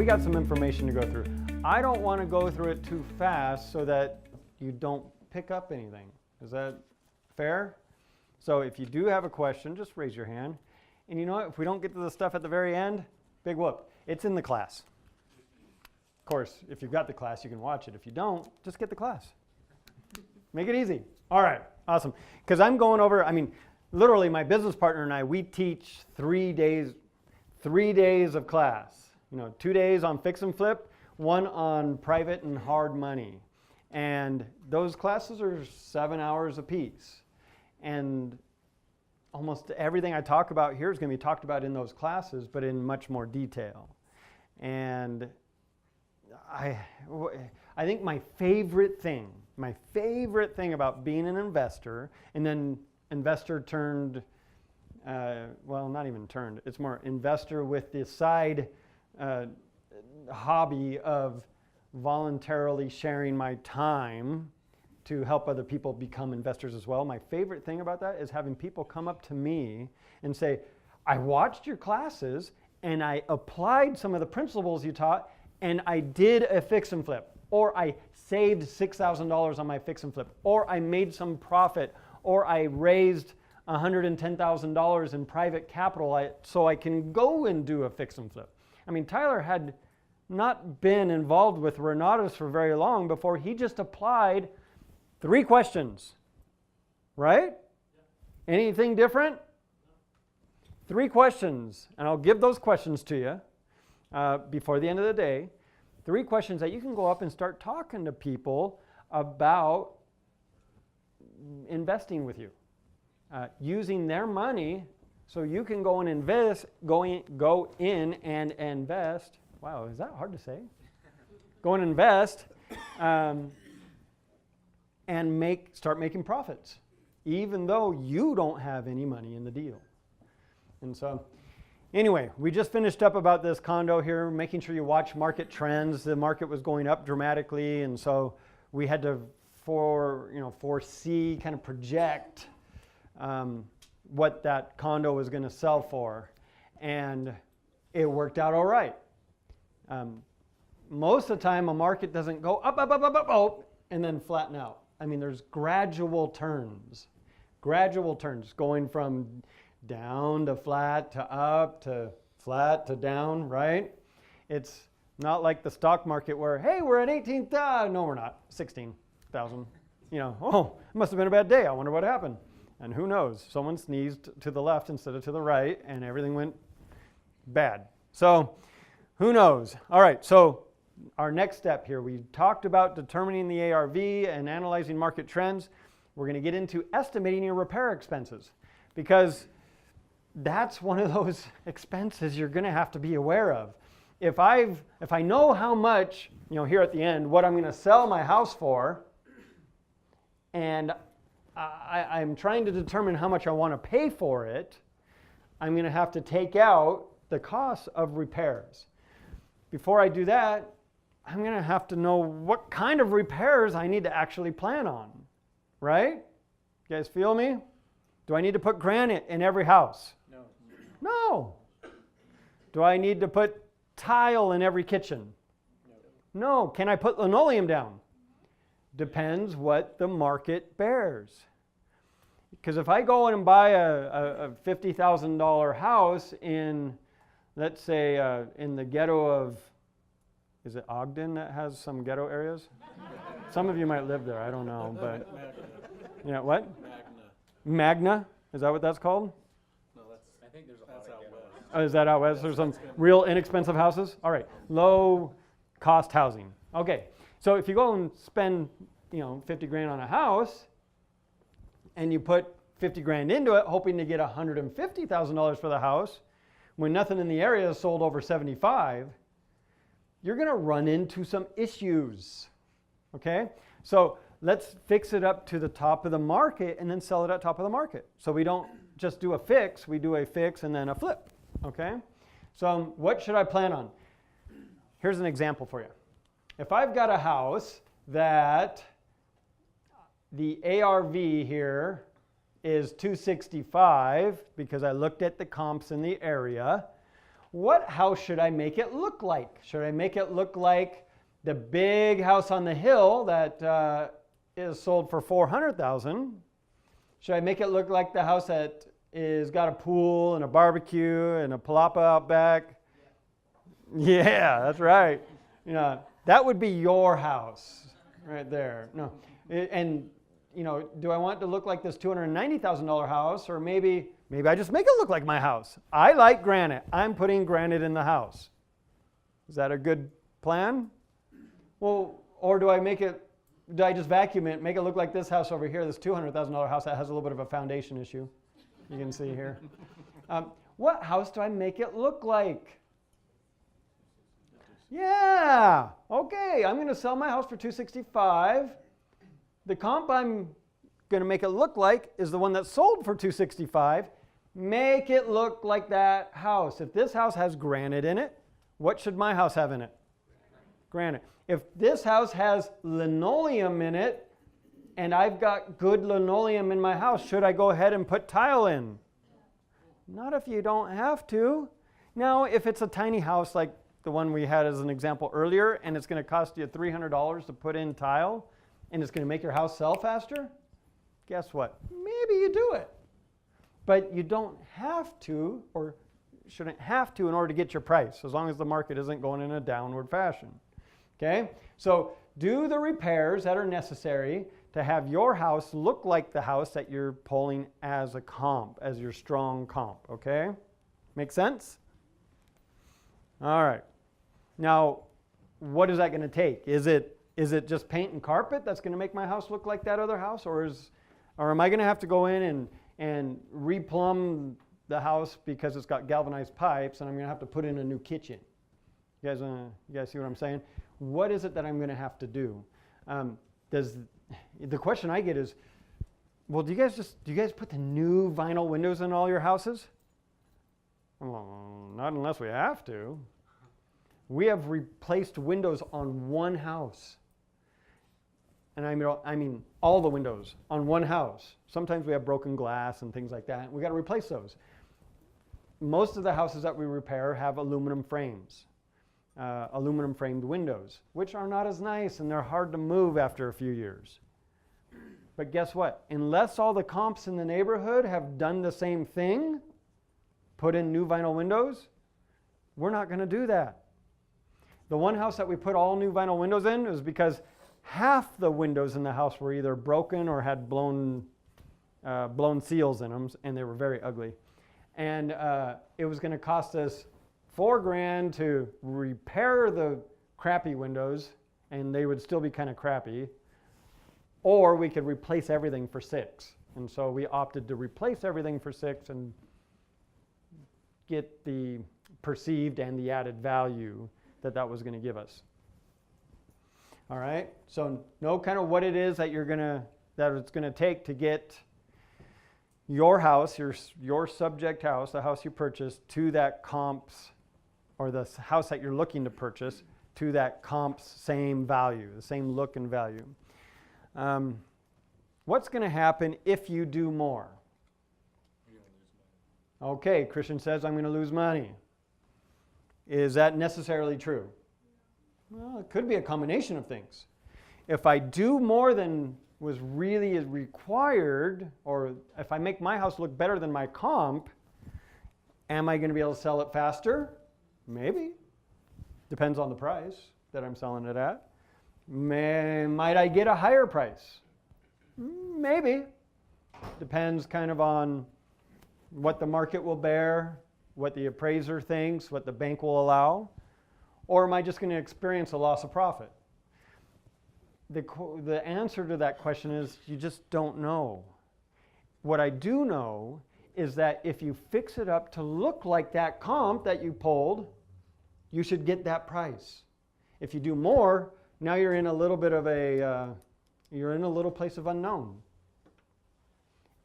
we got some information to go through. I don't want to go through it too fast so that you don't pick up anything. Is that fair? So if you do have a question, just raise your hand. And you know what? If we don't get to the stuff at the very end, big whoop. It's in the class. Of course, if you've got the class, you can watch it. If you don't, just get the class. Make it easy. All right, awesome. Because I'm going over, literally my business partner and I, we teach 3 days of class. 2 days on fix and flip, 1 on private and hard money. And those classes are 7 hours apiece. And almost everything I talk about here is going to be talked about in those classes, but in much more detail. And I think my favorite thing about being an investor, and then investor turned, not even turned, it's more investor with the side hobby of voluntarily sharing my time to help other people become investors as well. My favorite thing about that is having people come up to me and say, I watched your classes and I applied some of the principles you taught and I did a fix and flip, or I saved $6,000 on my fix and flip, or I made some profit, or I raised $110,000 in private capital so I can go and do a fix and flip. Tyler had not been involved with Renatus for very long before he just applied 3 questions, right? Yeah. Anything different? 3 questions, and I'll give those questions to you before the end of the day. 3 questions that you can go up and start talking to people about investing with you, using their money so you can go and invest, go in and invest. Wow, is that hard to say? Go and invest. And start making profits, even though you don't have any money in the deal. And so, anyway, we just finished up about this condo here, making sure you watch market trends. The market was going up dramatically, and so we had to foresee, kind of project what that condo was going to sell for, and it worked out all right. Most of the time, a market doesn't go up, and then flatten out. There's gradual turns going from down to flat to up to flat to down, right? It's not like the stock market where, hey, we're at 18,000. No, we're not. 16,000. It must have been a bad day. I wonder what happened. And who knows? Someone sneezed to the left instead of to the right, and everything went bad. So who knows? All right, so our next step here, we talked about determining the ARV and analyzing market trends. We're going to get into estimating your repair expenses, because that's one of those expenses you're going to have to be aware of. If I know how much, here at the end, what I'm going to sell my house for, and I'm trying to determine how much I want to pay for it, I'm going to have to take out the cost of repairs. Before I do that, I'm going to have to know what kind of repairs I need to actually plan on, right? You guys feel me? Do I need to put granite in every house? No. Do I need to put tile in every kitchen? No. Can I put linoleum down? Depends what the market bears. Because if I go in and buy a $50,000 house in, let's say, in the ghetto of, is it Ogden that has some ghetto areas? Some of you might live there, I don't know, but yeah, what? Magna. Is that what that's called? No, I think there's that's out west. Oh, is that out west? There's some real inexpensive houses? All right, low cost housing. Okay, so if you go and spend, 50 grand on a house, and you put 50 grand into it, hoping to get $150,000 for the house, when nothing in the area is sold over 75, you're going to run into some issues, okay? So let's fix it up to the top of the market and then sell it at top of the market. So we don't just do a fix, we do a fix and then a flip, okay? So what should I plan on? Here's an example for you. If I've got a house that the ARV here is 265 because I looked at the comps in the area, what house should I make it look like? Should I make it look like the big house on the hill that is sold for $400,000? Should I make it look like the house that is got a pool and a barbecue and a palapa out back? Yeah, that's right. You know, that would be your house right there. No, and you know, do I want it to look like this $290,000 house, or maybe I just make it look like my house? I like granite. I'm putting granite in the house. Is that a good plan? Well, or do I just vacuum it, make it look like this house over here, this $200,000 house that has a little bit of a foundation issue? You can see here. What house do I make it look like? Yeah, okay, I'm going to sell my house for $265,000. The comp I'm going to make it look like is the one that sold for $265,000. Make it look like that house. If this house has granite in it, what should my house have in it? Granite. If this house has linoleum in it, and I've got good linoleum in my house, should I go ahead and put tile in? Not if you don't have to. Now, if it's a tiny house like the one we had as an example earlier, and it's going to cost you $300 to put in tile, and it's going to make your house sell faster, guess what? Maybe you do it. But you don't have to, or shouldn't have to, in order to get your price, as long as the market isn't going in a downward fashion. Okay? So do the repairs that are necessary to have your house look like the house that you're pulling as a comp, as your strong comp. Okay? Make sense? All right. Now, what is that going to take? Is it just paint and carpet that's going to make my house look like that other house? Or am I going to have to go in and replumb the house because it's got galvanized pipes, and I'm going to have to put in a new kitchen? You guys see what I'm saying? What is it that I'm going to have to do? The question I get is, well, do you guys put the new vinyl windows in all your houses? Well, not unless we have to. We have replaced windows on one house. And I mean all the windows on one house. Sometimes we have broken glass and things like that. We got to replace those. Most of the houses that we repair have aluminum frames, aluminum framed windows, which are not as nice, and they're hard to move after a few years. But guess what? Unless all the comps in the neighborhood have done the same thing, put in new vinyl windows, we're not going to do that. The one house that we put all new vinyl windows in was because half the windows in the house were either broken or had blown seals in them, and they were very ugly. And it was going to cost us $4,000 to repair the crappy windows, and they would still be kind of crappy, or we could replace everything for $6,000. And so we opted to replace everything for $6,000 and get the perceived and the added value that was going to give us. All right, so know kind of what it is that it's going to take to get your house, your subject house, the house you purchased, to that comp's, or the house that you're looking to purchase, to that comp's same value, the same look and value. What's going to happen if you do more? You're going to lose money. Okay, Christian says I'm going to lose money. Is that necessarily true? Well, it could be a combination of things. If I do more than was really required, or if I make my house look better than my comp, am I going to be able to sell it faster? Maybe. Depends on the price that I'm selling it at. Might I get a higher price? Maybe. Depends kind of on what the market will bear, what the appraiser thinks, what the bank will allow. Or am I just going to experience a loss of profit? The answer to that question is you just don't know. What I do know is that if you fix it up to look like that comp that you pulled, you should get that price. If you do more, now you're in a little bit of you're in a little place of unknown.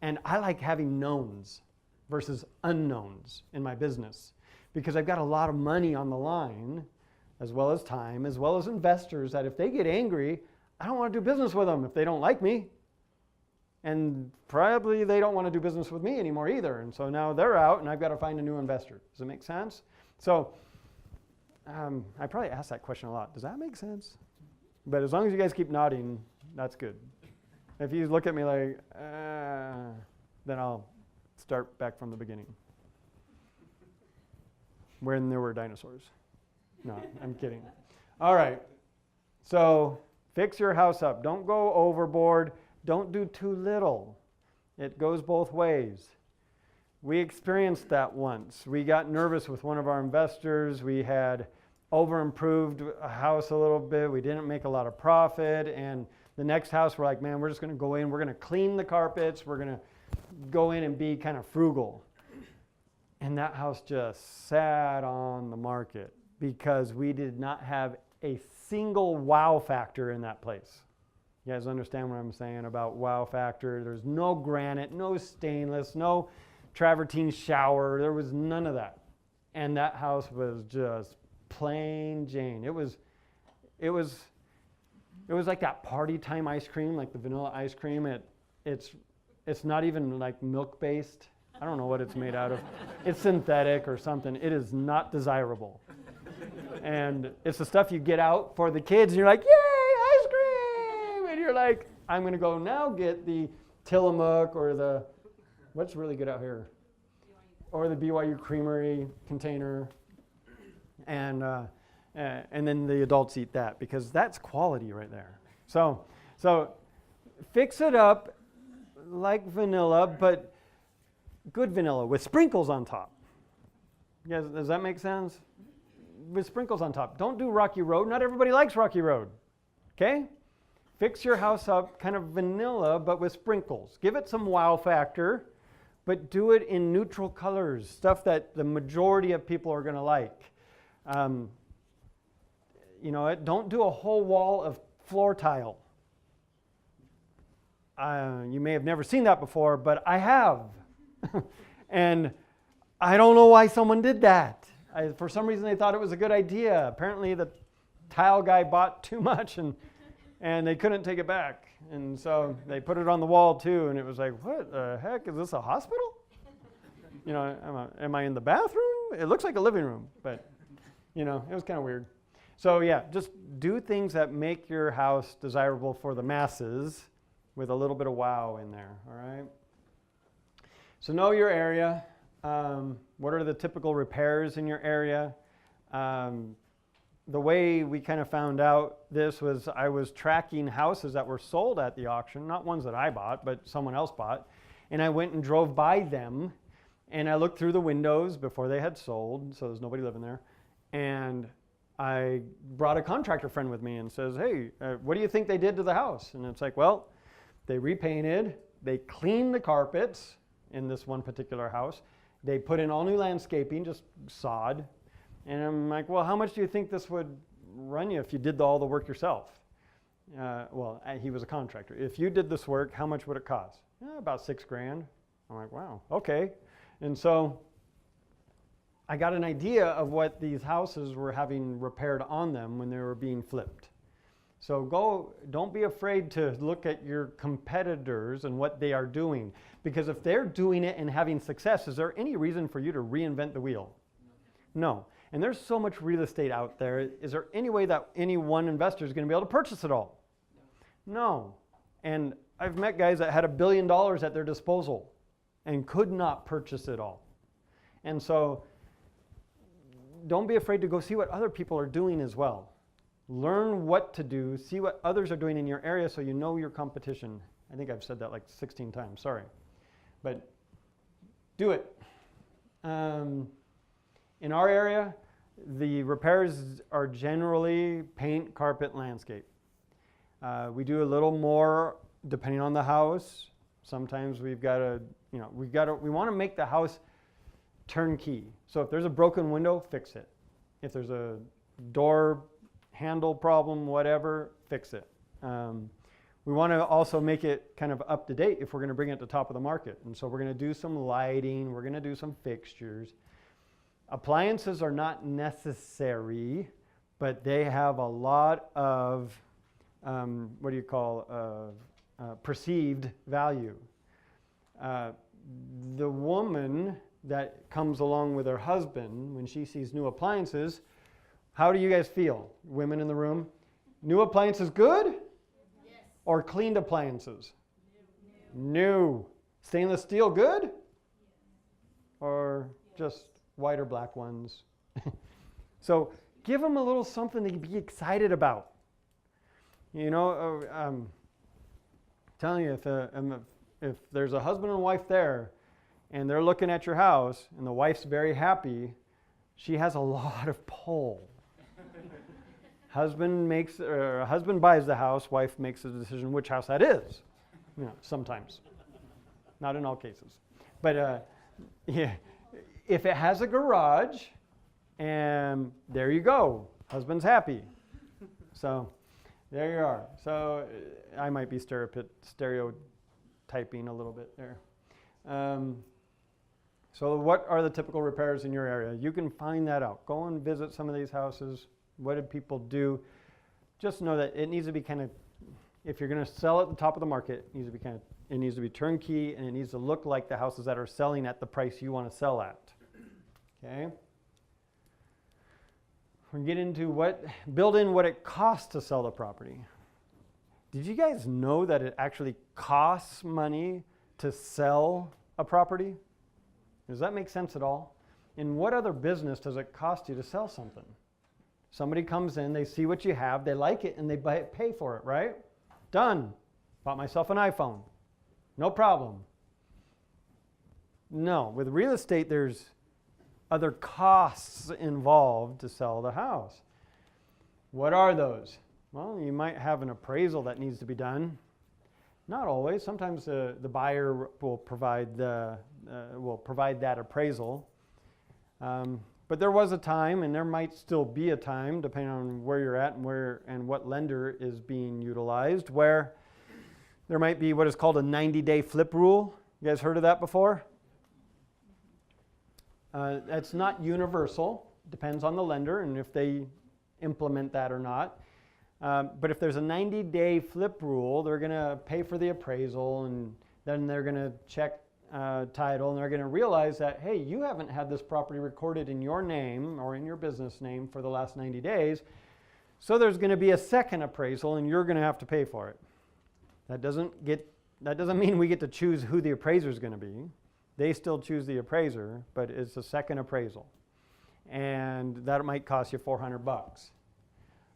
And I like having knowns versus unknowns in my business, because I've got a lot of money on the line, as well as time, as well as investors, that if they get angry, I don't want to do business with them if they don't like me. And probably they don't want to do business with me anymore either. And so now they're out and I've got to find a new investor. Does it make sense? So I probably asked that question a lot. Does that make sense? But as long as you guys keep nodding, that's good. If you look at me like, then I'll start back from the beginning. When there were dinosaurs. No, I'm kidding. All right. So fix your house up. Don't go overboard. Don't do too little. It goes both ways. We experienced that once. We got nervous with one of our investors. We had over-improved a house a little bit. We didn't make a lot of profit. And the next house, we're like, man, we're just going to go in. We're going to clean the carpets. We're going to go in and be kind of frugal. And that house just sat on the market because we did not have a single wow factor in that place. You guys understand what I'm saying about wow factor? There's no granite, no stainless, no travertine shower. There was none of that. And that house was just plain Jane. It was like that party time ice cream, like the vanilla ice cream. It's not even like milk based. I don't know what it's made out of. It's synthetic or something. It is not desirable. And it's the stuff you get out for the kids, and you're like, yay, ice cream! And you're like, I'm going to go now get the Tillamook or the, what's really good out here? Or the BYU Creamery container. And then the adults eat that because that's quality right there. So fix it up like vanilla, but good vanilla with sprinkles on top. Yes, does that make sense? With sprinkles on top. Don't do Rocky Road. Not everybody likes Rocky Road. Okay? Fix your house up kind of vanilla, but with sprinkles. Give it some wow factor, but do it in neutral colors, stuff that the majority of people are going to like. Don't do a whole wall of floor tile. You may have never seen that before, but I have. And I don't know why someone did that. For some reason, they thought it was a good idea. Apparently, the tile guy bought too much, and they couldn't take it back. And so they put it on the wall, too, and it was like, what the heck? Is this a hospital? Am I in the bathroom? It looks like a living room, but, it was kind of weird. So, yeah, just do things that make your house desirable for the masses with a little bit of wow in there, all right? So know your area. What are the typical repairs in your area? The way we kind of found out this was I was tracking houses that were sold at the auction, not ones that I bought, but someone else bought. And I went and drove by them, and I looked through the windows before they had sold, so there's nobody living there. And I brought a contractor friend with me and says, hey, what do you think they did to the house? And it's like, well, they repainted, they cleaned the carpets in this one particular house. They put in all new landscaping, just sod. And I'm like, well, how much do you think this would run you if you did all the work yourself? He was a contractor. If you did this work, how much would it cost? About $6,000. I'm like, wow, okay. And so I got an idea of what these houses were having repaired on them when they were being flipped. So don't be afraid to look at your competitors and what they are doing. Because if they're doing it and having success, is there any reason for you to reinvent the wheel? No. And there's so much real estate out there. Is there any way that any one investor is going to be able to purchase it all? No. And I've met guys that had $1 billion at their disposal and could not purchase it all. And so don't be afraid to go see what other people are doing as well. Learn what to do, see what others are doing in your area so you know your competition. I think I've said that like 16 times, sorry. But do it. In our area, the repairs are generally paint, carpet, landscape. We do a little more depending on the house. Sometimes we want to make the house turnkey. So if there's a broken window, fix it. If there's a door handle problem, whatever, fix it. We want to also make it kind of up to date if we're going to bring it to the top of the market. And so we're going to do some lighting, we're going to do some fixtures. Appliances are not necessary, but they have a lot of, perceived value. The woman that comes along with her husband when she sees new appliances, how do you guys feel, women in the room? New appliances good? Yes. Or cleaned appliances? New. Stainless steel good? Or just white or black ones? So give them a little something to be excited about. You know, telling you, if there's a husband and wife there and they're looking at your house and the wife's very happy, she has a lot of pull. Husband buys the house, wife makes the decision which house that is. You know, sometimes. Not in all cases. But yeah, if it has a garage, and there you go. Husband's happy. So there you are. So I might be stereotyping a little bit there. So what are the typical repairs in your area? You can find that out. Go and visit some of these houses. What did people do? Just know that it needs to be kind of, if you're going to sell at the top of the market, it needs to be turnkey, and it needs to look like the houses that are selling at the price you want to sell at. Okay? We're going to get into build in what it costs to sell the property. Did you guys know that it actually costs money to sell a property? Does that make sense at all? In what other business does it cost you to sell something? Somebody comes in, they see what you have, they like it, and they pay for it, right? Done. Bought myself an iPhone. No problem. No, with real estate, there's other costs involved to sell the house. What are those? Well, you might have an appraisal that needs to be done. Not always. Sometimes the buyer will provide that appraisal. But there was a time, and there might still be a time, depending on where you're at and what lender is being utilized, where there might be what is called a 90-day flip rule. You guys heard of that before? That's not universal. Depends on the lender and if they implement that or not. But if there's a 90-day flip rule, they're going to pay for the appraisal, and then they're going to check title, and they're going to realize that, hey, you haven't had this property recorded in your name or in your business name for the last 90 days. So there's going to be a second appraisal, and you're going to have to pay for it. That doesn't mean we get to choose who the appraiser is going to be. They still choose the appraiser, but it's a second appraisal. And that might cost you $400.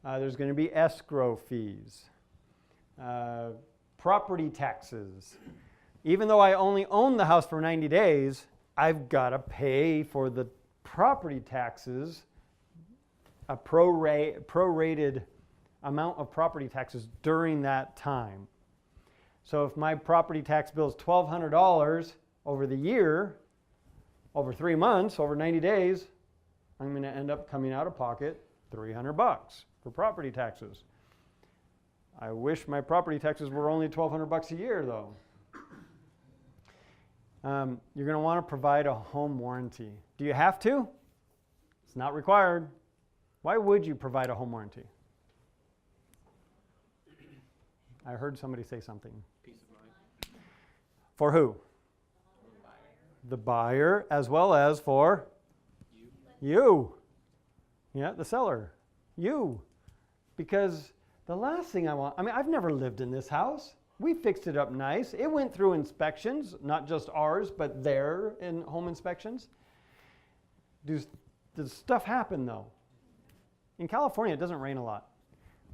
There's going to be escrow fees, property taxes. Even though I only own the house for 90 days, I've got to pay for the property taxes, a prorated amount of property taxes during that time. So if my property tax bill is $1,200 over the year, over 3 months, over 90 days, I'm going to end up coming out of pocket $300 for property taxes. I wish my property taxes were only $1,200 a year, though. You're going to want to provide a home warranty. Do you have to? It's not required. Why would you provide a home warranty? I heard somebody say something. Peace of mind. For who? The buyer, as well as for you. Yeah, the seller. You. Because the last thing I've never lived in this house. We fixed it up nice. It went through inspections, not just ours, but their home inspections. Does stuff happen, though? In California, it doesn't rain a lot.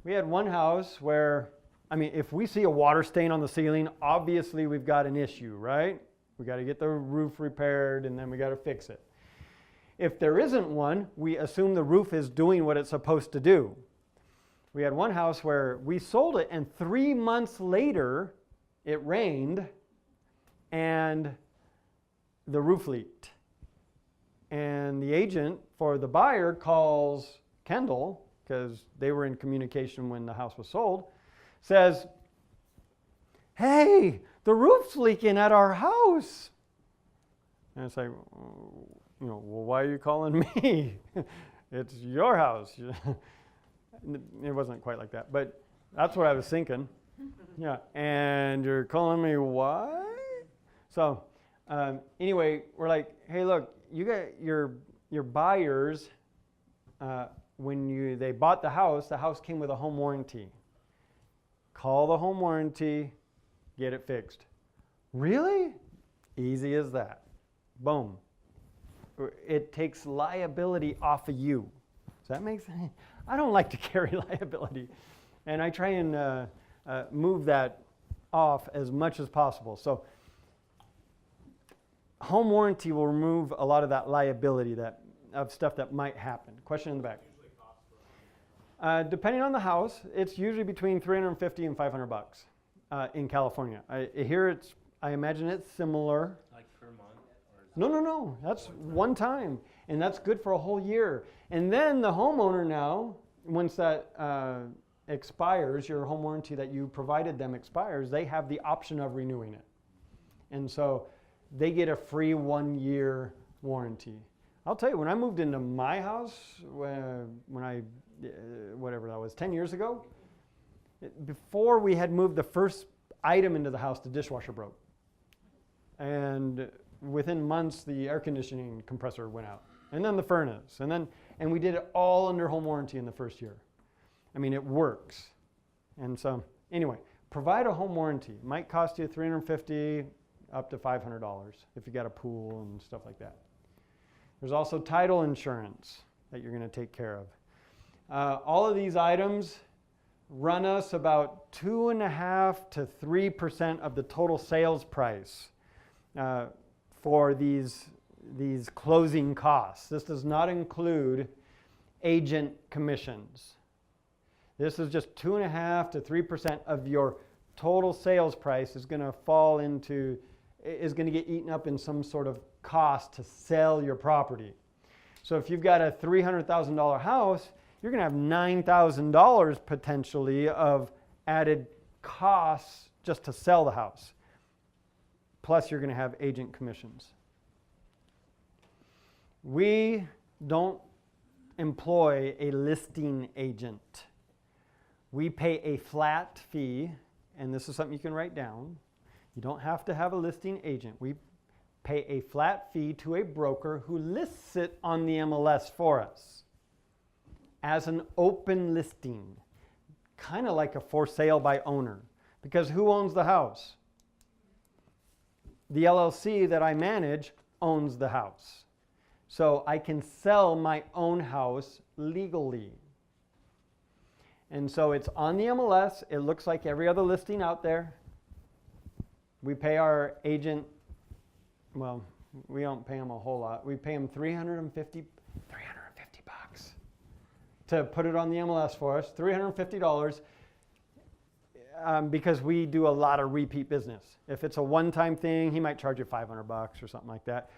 We had one house where, if we see a water stain on the ceiling, obviously we've got an issue, right? We got to get the roof repaired, and then we got to fix it. If there isn't one, we assume the roof is doing what it's supposed to do. We had one house where we sold it, and 3 months later, it rained, and the roof leaked. And the agent for the buyer calls Kendall, because they were in communication when the house was sold, says, "Hey, the roof's leaking at our house." And it's like, well, why are you calling me? It's your house. It wasn't quite like that, but that's what I was thinking. Yeah, and you're calling me why? So Anyway, we're like, hey, look, you got your buyers. When they bought the house came with a home warranty. Call the home warranty, get it fixed. Really? Easy as that. Boom. It takes liability off of you. Does that make sense? I don't like to carry liability. And I try and move that off as much as possible. So home warranty will remove a lot of that liability of stuff that might happen. Question in the back. Depending on the house, it's usually between $350 and $500 in California. I imagine it's similar. Like per month? Or is No. That's one time, and that's good for a whole year. And then the homeowner now, once that expires, your home warranty that you provided them expires, they have the option of renewing it. And so they get a free 1-year warranty. I'll tell you, when I moved into my house, when I, whatever that was, 10 years ago, before we had moved the first item into the house, the dishwasher broke. And within months, the air conditioning compressor went out. And then the furnace. And we did it all under home warranty in the first year. I mean, it works. And so, anyway, provide a home warranty. It might cost you $350 up to $500 if you got a pool and stuff like that. There's also title insurance that you're going to take care of. All of these items run us about 2.5% to 3% of the total sales price for these closing costs. This does not include agent commissions. This is just 2.5% to 3% of your total sales price is going to get eaten up in some sort of cost to sell your property. So if you've got a $300,000 house, you're going to have $9,000 potentially of added costs just to sell the house. Plus you're going to have agent commissions. We don't employ a listing agent. We pay a flat fee, and this is something you can write down. You don't have to have a listing agent. We pay a flat fee to a broker who lists it on the MLS for us as an open listing, kind of like a for sale by owner. Because who owns the house? The LLC that I manage owns the house. So I can sell my own house legally. And so it's on the MLS. It looks like every other listing out there. We pay our agent, well, we don't pay him a whole lot. We pay him $350 to put it on the MLS for us, $350, because we do a lot of repeat business. If it's a one-time thing, he might charge you $500 or something like that.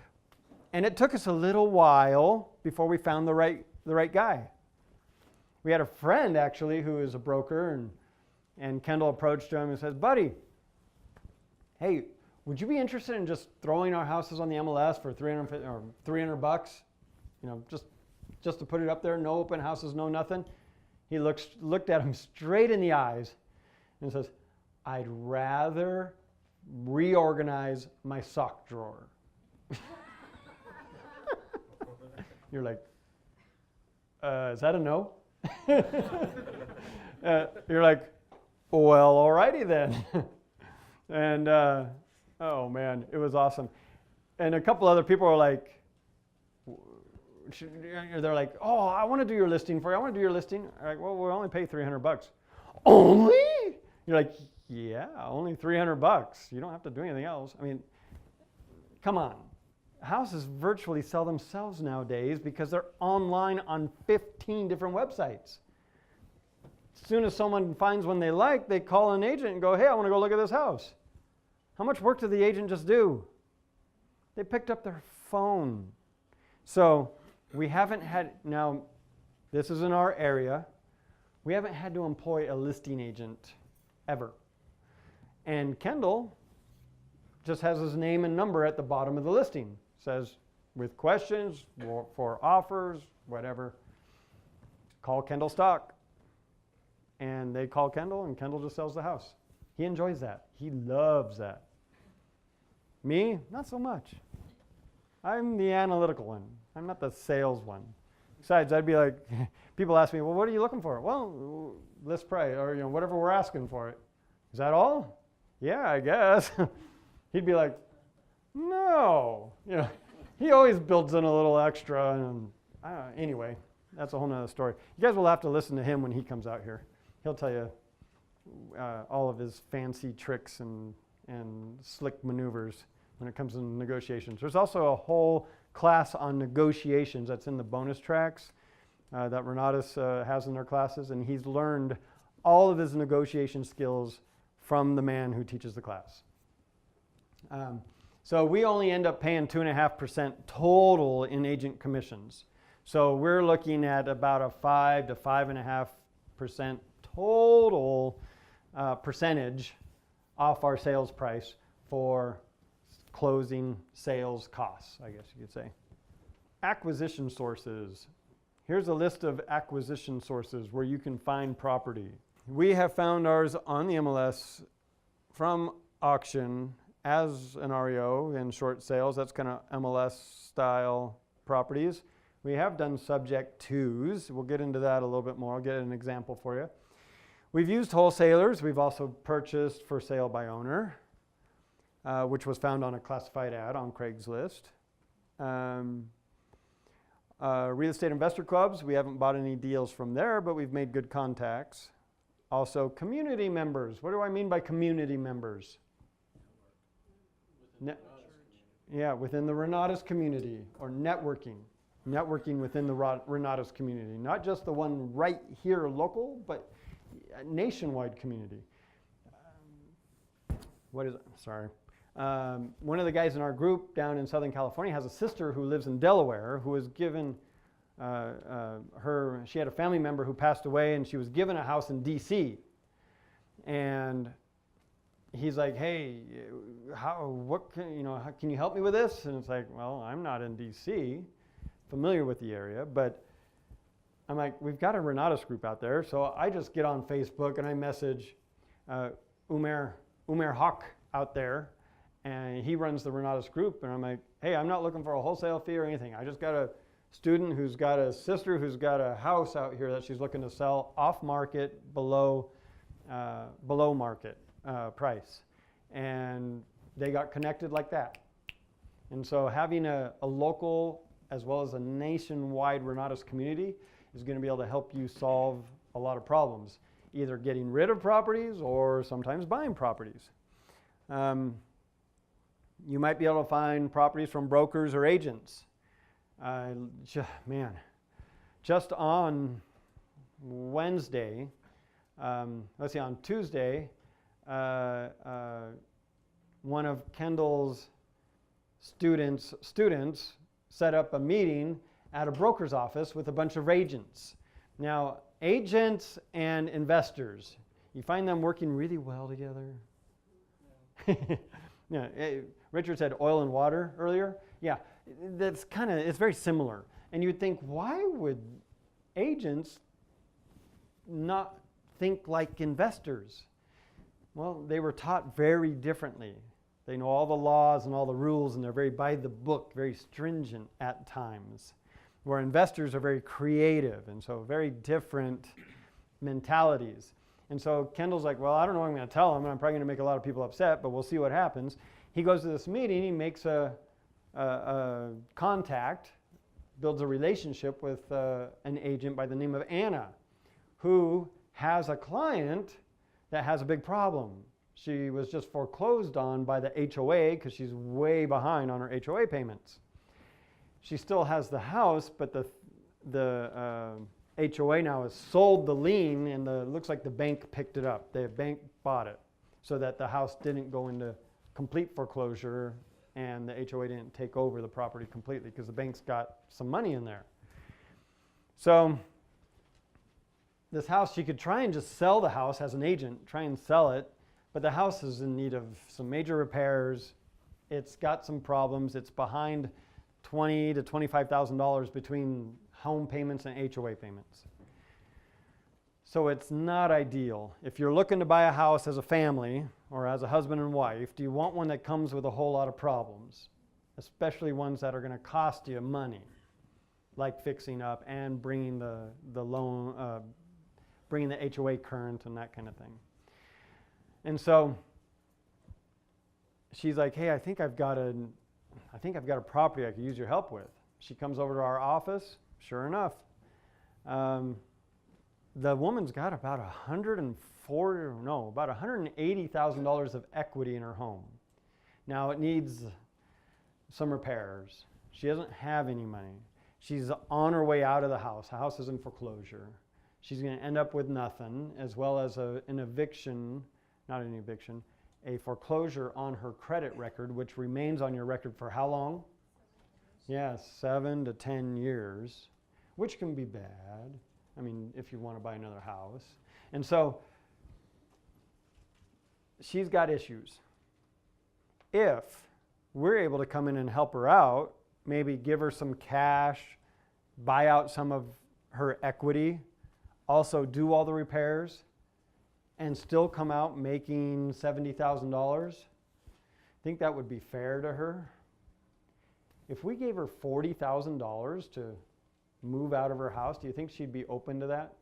And it took us a little while before we found the right guy. We had a friend actually who is a broker, and Kendall approached him and says, "Buddy, hey, would you be interested in just throwing our houses on the MLS for $300 or $300? You know, just to put it up there, no open houses, no nothing." He looked at him straight in the eyes and says, "I'd rather reorganize my sock drawer." You're like, is that a no? You're like, well, alrighty then. And oh man, it was awesome. And a couple other people are like, they're like, "Oh, I want to do your listing for you. I want to do your listing." I'm like, "Well, we'll only pay $300. Only? You're like, "Yeah, only $300. You don't have to do anything else." I mean, come on. Houses virtually sell themselves nowadays because they're online on 15 different websites. As soon as someone finds one they like, they call an agent and go, "Hey, I want to go look at this house." How much work did the agent just do? They picked up their phone. So we haven't had, now this is in our area, we haven't had to employ a listing agent ever. And Kendall just has his name and number at the bottom of the listing. Says, with questions, for offers, whatever, call Kendall Stock. And they call Kendall, and Kendall just sells the house. He enjoys that. He loves that. Me? Not so much. I'm the analytical one. I'm not the sales one. Besides, I'd be like, people ask me, well, what are you looking for? Well, let's pray, or whatever we're asking for it. Is that all? Yeah, I guess. He'd be like, no. He always builds in a little extra. And anyway, that's a whole nother story. You guys will have to listen to him when he comes out here. He'll tell you all of his fancy tricks and slick maneuvers when it comes to negotiations. There's also a whole class on negotiations that's in the bonus tracks that Renatus has in their classes, and he's learned all of his negotiation skills from the man who teaches the class. So we only end up paying 2.5% total in agent commissions. So we're looking at about a 5 to 5.5% total percentage off our sales price for closing sales costs, I guess you could say. Acquisition sources. Here's a list of acquisition sources where you can find property. We have found ours on the MLS from auction as an REO in short sales. That's kind of MLS style properties. We have done subject twos. We'll get into that a little bit more. I'll get an example for you. We've used wholesalers. We've also purchased for sale by owner, which was found on a classified ad on Craigslist. Real estate investor clubs, we haven't bought any deals from there, but we've made good contacts. Also, community members. What do I mean by community members? Within the Renatus community, or networking. Networking within the Renatus community. Not just the one right here local, but a nationwide community. One of the guys in our group down in Southern California has a sister who lives in Delaware who was given she had a family member who passed away, and she was given a house in DC. And he's like, hey, can you help me with this? And it's like, well, I'm not in DC, familiar with the area, but I'm like, we've got a Renatus group out there. So I just get on Facebook and I message Umair Hawk out there, and he runs the Renatus group. And I'm like, hey, I'm not looking for a wholesale fee or anything. I just got a student who's got a sister who's got a house out here that she's looking to sell off market, below market price. And they got connected like that. And so having a local as well as a nationwide Renatus community is going to be able to help you solve a lot of problems, either getting rid of properties or sometimes buying properties. You might be able to find properties from brokers or agents. Just on Wednesday, on Tuesday, one of Kendall's students set up a meeting at a broker's office with a bunch of agents. Now, agents and investors, you find them working really well together? Yeah, Richard said oil and water earlier. Yeah, it's very similar. And you'd think, why would agents not think like investors? Well, they were taught very differently. They know all the laws and all the rules, and they're very by the book, very stringent at times, where investors are very creative, and so very different mentalities. And so Kendall's like, well, I don't know what I'm going to tell him, and I'm probably going to make a lot of people upset, but we'll see what happens. He goes to this meeting, he makes a contact, builds a relationship with an agent by the name of Anna, who has a client that has a big problem. She was just foreclosed on by the HOA because she's way behind on her HOA payments. She still has the house, but the HOA now has sold the lien, and looks like the bank picked it up. The bank bought it so that the house didn't go into complete foreclosure and the HOA didn't take over the property completely because the bank's got some money in there. So this house, she could try and just sell the house as an agent, try and sell it, but the house is in need of some major repairs. It's got some problems. It's behind $20,000 to $25,000 between home payments and HOA payments. So it's not ideal. If you're looking to buy a house as a family or as a husband and wife, do you want one that comes with a whole lot of problems, especially ones that are going to cost you money, like fixing up and bringing the loan, bringing the HOA current and that kind of thing? And so she's like, hey, I think I've got a property I could use your help with. She comes over to our office. Sure enough, the woman's got about $180,000 of equity in her home. Now it needs some repairs. She doesn't have any money. She's on her way out of the house. The house is in foreclosure. She's going to end up with nothing, as well as a foreclosure on her credit record, which remains on your record for how long? Yeah, 7 to 10 years, which can be bad. I mean, if you want to buy another house. And so she's got issues. If we're able to come in and help her out, maybe give her some cash, buy out some of her equity, also do all the repairs, and still come out making $70,000, think that would be fair to her? If we gave her $40,000 to move out of her house, do you think she'd be open to that?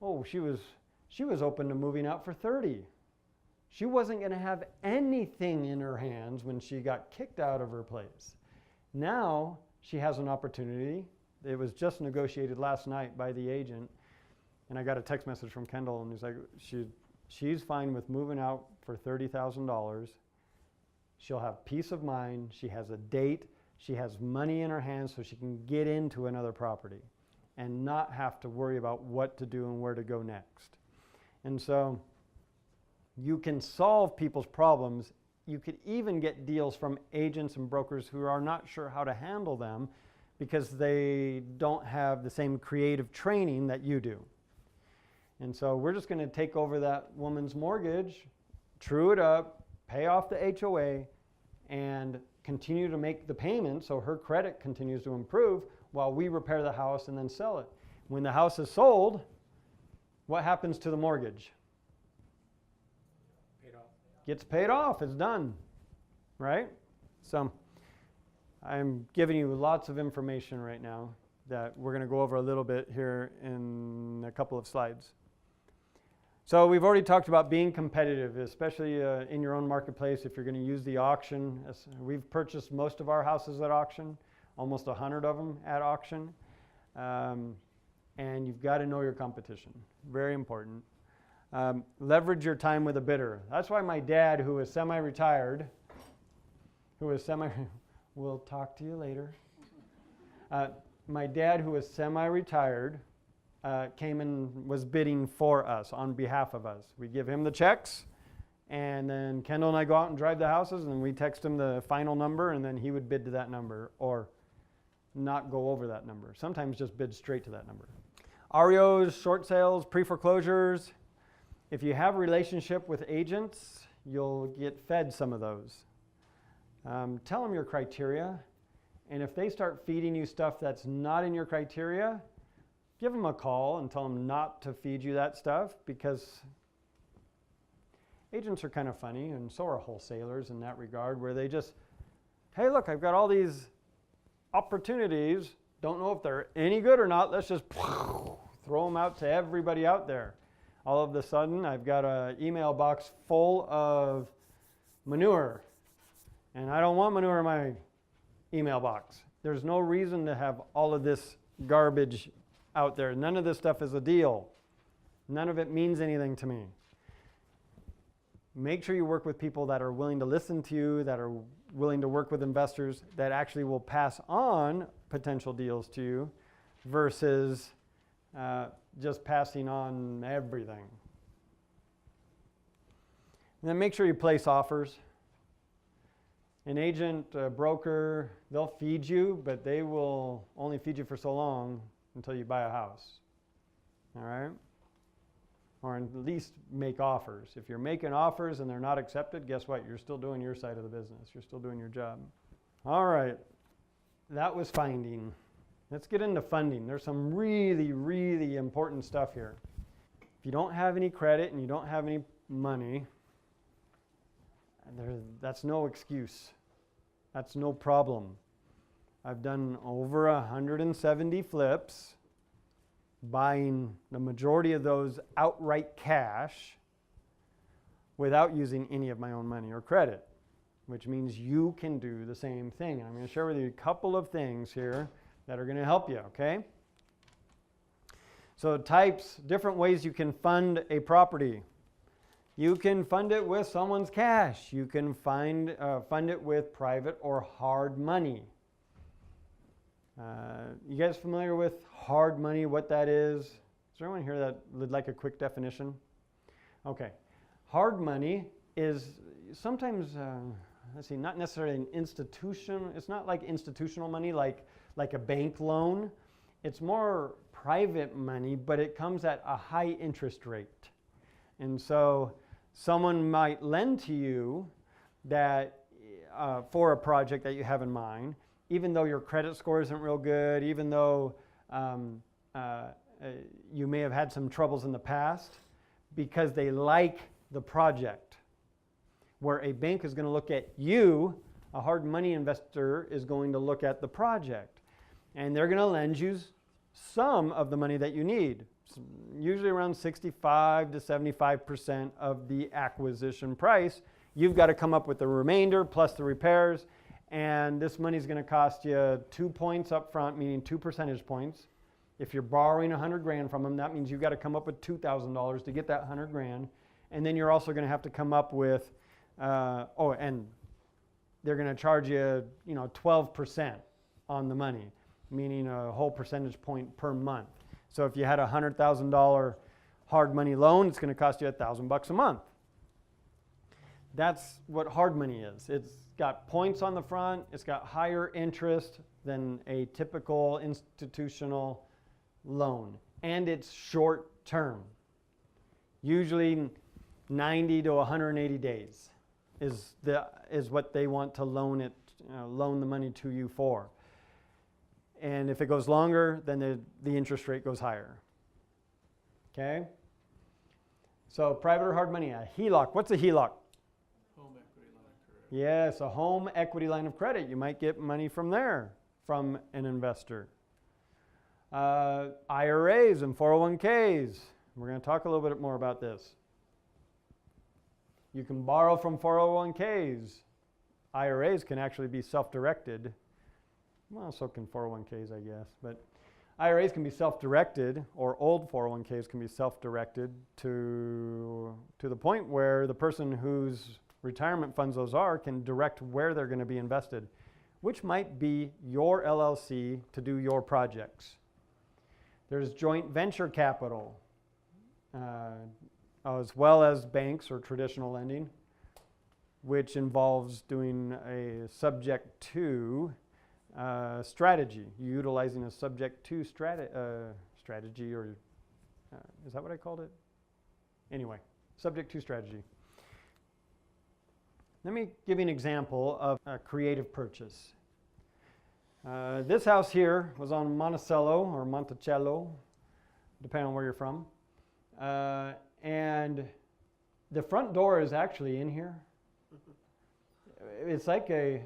Oh, she was open to moving out for 30. She wasn't going to have anything in her hands when she got kicked out of her place. Now she has an opportunity. It was just negotiated last night by the agent, and I got a text message from Kendall, and he's like, she's fine with moving out for $30,000. She'll have peace of mind. She has a date. She has money in her hands so she can get into another property and not have to worry about what to do and where to go next. And so you can solve people's problems. You could even get deals from agents and brokers who are not sure how to handle them because they don't have the same creative training that you do. And so we're just going to take over that woman's mortgage, true it up, pay off the HOA, and continue to make the payment so her credit continues to improve while we repair the house and then sell it. When the house is sold, what happens to the mortgage? Paid off. Gets paid off. It's done, right? So I'm giving you lots of information right now that we're going to go over a little bit here in a couple of slides. So we've already talked about being competitive, especially in your own marketplace if you're going to use the auction. We've purchased most of our houses at auction, almost 100 of them at auction. And you've got to know your competition. Very important. Leverage your time with a bidder. That's why my dad, who is semi-retired, we'll talk to you later. My dad, who is semi-retired, came and was bidding for us on behalf of us. We give him the checks, and then Kendall and I go out and drive the houses, and then we text him the final number, and then he would bid to that number or not go over that number. Sometimes just bid straight to that number. REOs, short sales, pre-foreclosures. If you have a relationship with agents, you'll get fed some of those. Tell them your criteria, and if they start feeding you stuff that's not in your criteria, give them a call and tell them not to feed you that stuff, because agents are kind of funny, and so are wholesalers in that regard, where they just, hey, look, I've got all these opportunities, don't know if they're any good or not, let's just throw them out to everybody out there. All of a sudden, I've got an email box full of manure, and I don't want manure in my email box. There's no reason to have all of this garbage out there. None of this stuff is a deal. None of it means anything to me. Make sure you work with people that are willing to listen to you, that are willing to work with investors that actually will pass on potential deals to you versus just passing on everything. And then make sure you place offers. An agent, a broker, they'll feed you, but they will only feed you for so long until you buy a house, all right? Or at least make offers. If you're making offers and they're not accepted, guess what? You're still doing your side of the business. You're still doing your job. All right, that was finding. Let's get into funding. There's some really, really important stuff here. If you don't have any credit and you don't have any money, that's no excuse. That's no problem. I've done over 170 flips, buying the majority of those outright cash without using any of my own money or credit, which means you can do the same thing. I'm going to share with you a couple of things here that are going to help you, okay? So different ways you can fund a property. You can fund it with someone's cash. You can fund it with private or hard money. You guys familiar with hard money, what that is? Is there anyone here that would like a quick definition? Okay. Hard money is sometimes, not necessarily an institution. It's not like institutional money like a bank loan. It's more private money, but it comes at a high interest rate. And so someone might lend to you that for a project that you have in mind, even though your credit score isn't real good, even though you may have had some troubles in the past, because they like the project. Where a bank is going to look at you, a hard money investor is going to look at the project. And they're going to lend you some of the money that you need, usually around 65 to 75% of the acquisition price. You've got to come up with the remainder plus the repairs, and this money is going to cost you 2 points up front, meaning 2 percentage points. If you're borrowing $100,000 from them, that means you've got to come up with $2,000 to get that $100,000, and then you're also going to have to come up with, and they're going to charge you, 12% on the money, meaning a whole percentage point per month. So if you had a $100,000 hard money loan, it's going to cost you $1,000 a month. That's what hard money is. It's got points on the front. It's got higher interest than a typical institutional loan. And it's short term. Usually 90 to 180 days is what they want to loan the money to you for. And if it goes longer, then the interest rate goes higher. Okay? So private or hard money, a HELOC. What's a HELOC? Home equity line of credit. Yes, a home equity line of credit. You might get money from there, from an investor. IRAs and 401ks. We're going to talk a little bit more about this. You can borrow from 401ks. IRAs can actually be self-directed. Well, so can 401ks, I guess. But IRAs can be self-directed, or old 401ks can be self-directed to the point where the person whose retirement funds those are can direct where they're going to be invested, which might be your LLC to do your projects. There's joint venture capital, as well as banks or traditional lending, which involves doing a subject to strategy, utilizing a subject to strategy, or is that what I called it? Anyway, subject to strategy. Let me give you an example of a creative purchase. This house here was on Monticello or Monticello, depending on where you're from. And the front door is actually in here. It's like the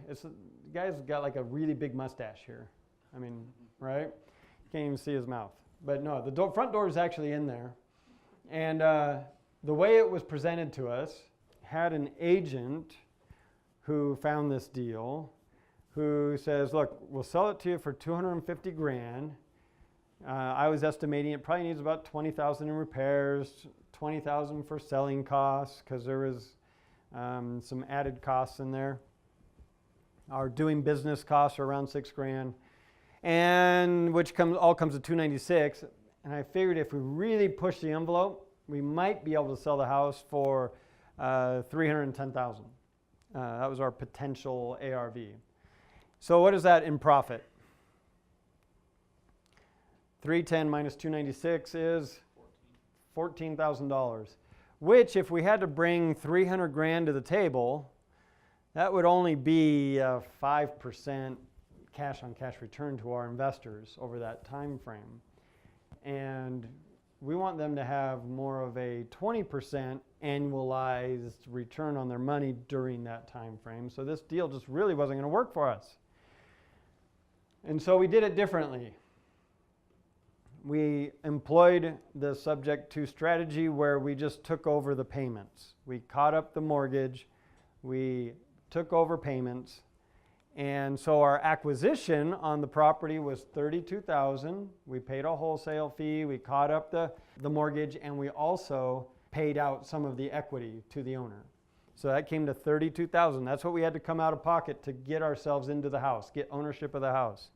guy's got like a really big mustache here. I mean, right? You can't even see his mouth. But no, the front door is actually in there. And the way it was presented to us had an agent who found this deal who says, look, we'll sell it to you for $250,000. I was estimating it probably needs about $20,000 in repairs, $20,000 for selling costs, because there was some added costs in there. Our doing business costs are around $6,000, and which all comes to $296. And I figured if we really push the envelope, we might be able to sell the house for $310,000. That was our potential ARV. So what is that in profit? 310 minus 296 is $14,000, which if we had to bring $300,000 to the table, that would only be a 5% cash on cash return to our investors over that time frame. And we want them to have more of a 20% annualized return on their money during that time frame. So this deal just really wasn't going to work for us. And so we did it differently. We employed the subject to strategy where we just took over the payments. We caught up the mortgage, we took over payments, and so our acquisition on the property was $32,000. We paid a wholesale fee, we caught up the mortgage, and we also paid out some of the equity to the owner. So that came to $32,000. That's what we had to come out of pocket to get ourselves into the house, get ownership of the house.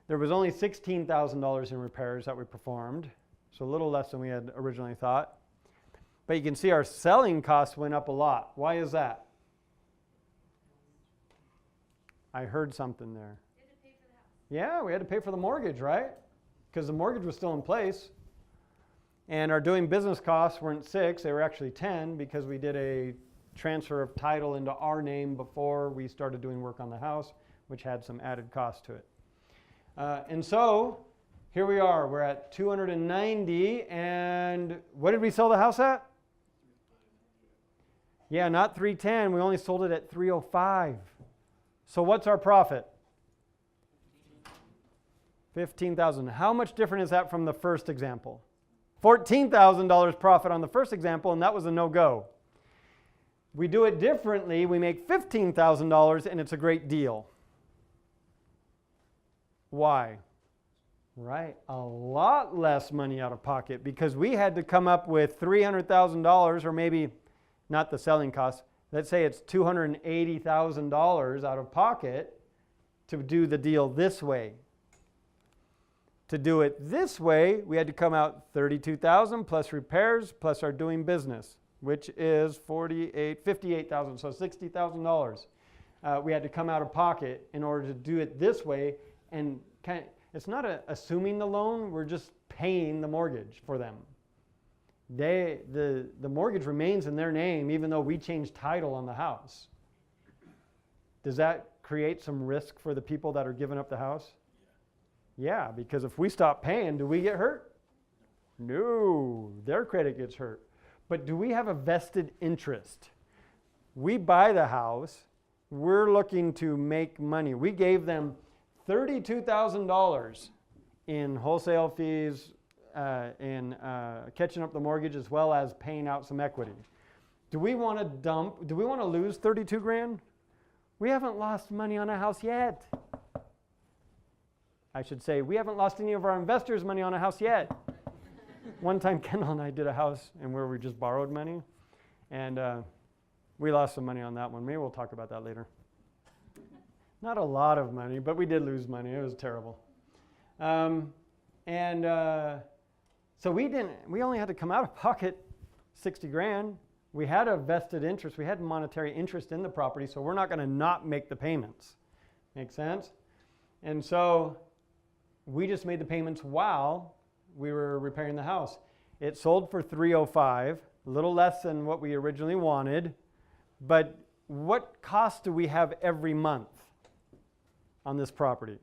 There was only $16,000 in repairs that we performed, so a little less than we had originally thought. But you can see our selling costs went up a lot. Why is that? I heard something there. You had to pay for the house. Yeah, we had to pay for the mortgage, right? Because the mortgage was still in place. And our doing business costs weren't 6, they were actually 10 because we did a transfer of title into our name before we started doing work on the house, which had some added cost to it. And so here we are, we're at 290, and what did we sell the house at? Yeah, not 310, we only sold it at 305. So what's our profit? $15,000. How much different is that from the first example? $14,000 profit on the first example, and that was a no-go. We do it differently, we make $15,000, and it's a great deal. Why? Right, a lot less money out of pocket because we had to come up with $300,000, or maybe not the selling costs. Let's say it's $280,000 out of pocket to do the deal this way. To do it this way, we had to come out $32,000 plus repairs plus our doing business, which is $58,000, so $60,000. We had to come out of pocket in order to do it this way. And it's not assuming the loan, we're just paying the mortgage for them. The mortgage remains in their name even though we changed title on the house. Does that create some risk for the people that are giving up the house? Yeah, because if we stop paying, do we get hurt? No, their credit gets hurt. But do we have a vested interest? We buy the house, we're looking to make money. We gave them $32,000 in wholesale fees, in catching up the mortgage, as well as paying out some equity. Do we want to lose 32 grand? We haven't lost money on a house yet. I should say, we haven't lost any of our investors' money on a house yet. One time, Kendall and I did a house and where we just borrowed money, and we lost some money on that one. Maybe we'll talk about that later. Not a lot of money, but we did lose money. It was terrible. So we only had to come out of pocket 60 grand. We had a vested interest. We had monetary interest in the property, so we're not going to not make the payments. Make sense? And so we just made the payments while we were repairing the house. It sold for $305, a little less than what we originally wanted. But what cost do we have every month on this property?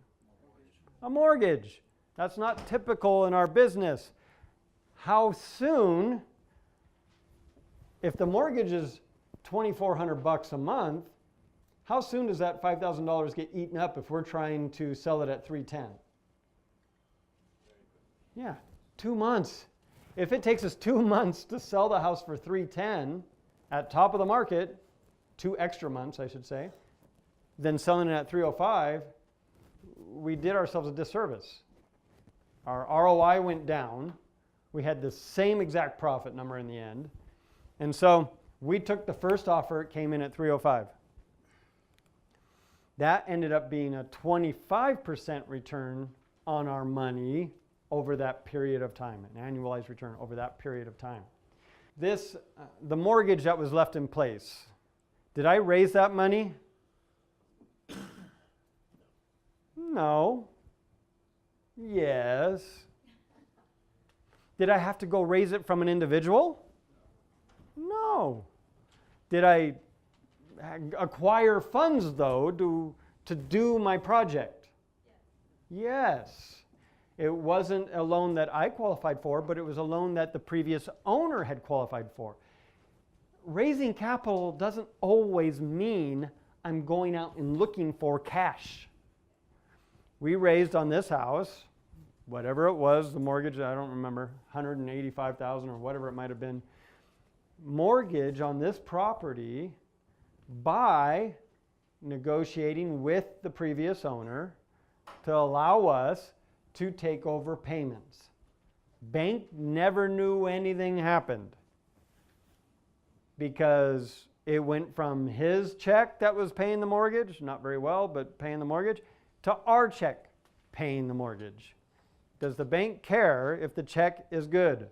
A mortgage. That's not typical in our business. How soon, if the mortgage is $2,400 a month, how soon does that $5,000 get eaten up if we're trying to sell it at $310? Yeah, 2 months. If it takes us 2 months to sell the house for $310 at top of the market, 2 extra months, I should say, then selling it at $305, we did ourselves a disservice. Our ROI went down. We had the same exact profit number in the end. And so we took the first offer, it came in at $305. That ended up being a 25% return on our money over that period of time, an annualized return over that period of time. The mortgage that was left in place, did I raise that money? No. Yes. Did I have to go raise it from an individual? No. Did I acquire funds, though, to do my project? Yes. It wasn't a loan that I qualified for, but it was a loan that the previous owner had qualified for. Raising capital doesn't always mean I'm going out and looking for cash. We raised on this house, whatever it was, the mortgage, I don't remember, $185,000 or whatever it might have been, mortgage on this property by negotiating with the previous owner to allow us to take over payments. Bank never knew anything happened because it went from his check that was paying the mortgage, not very well, but paying the mortgage, to our check paying the mortgage. Does the bank care if the check is good?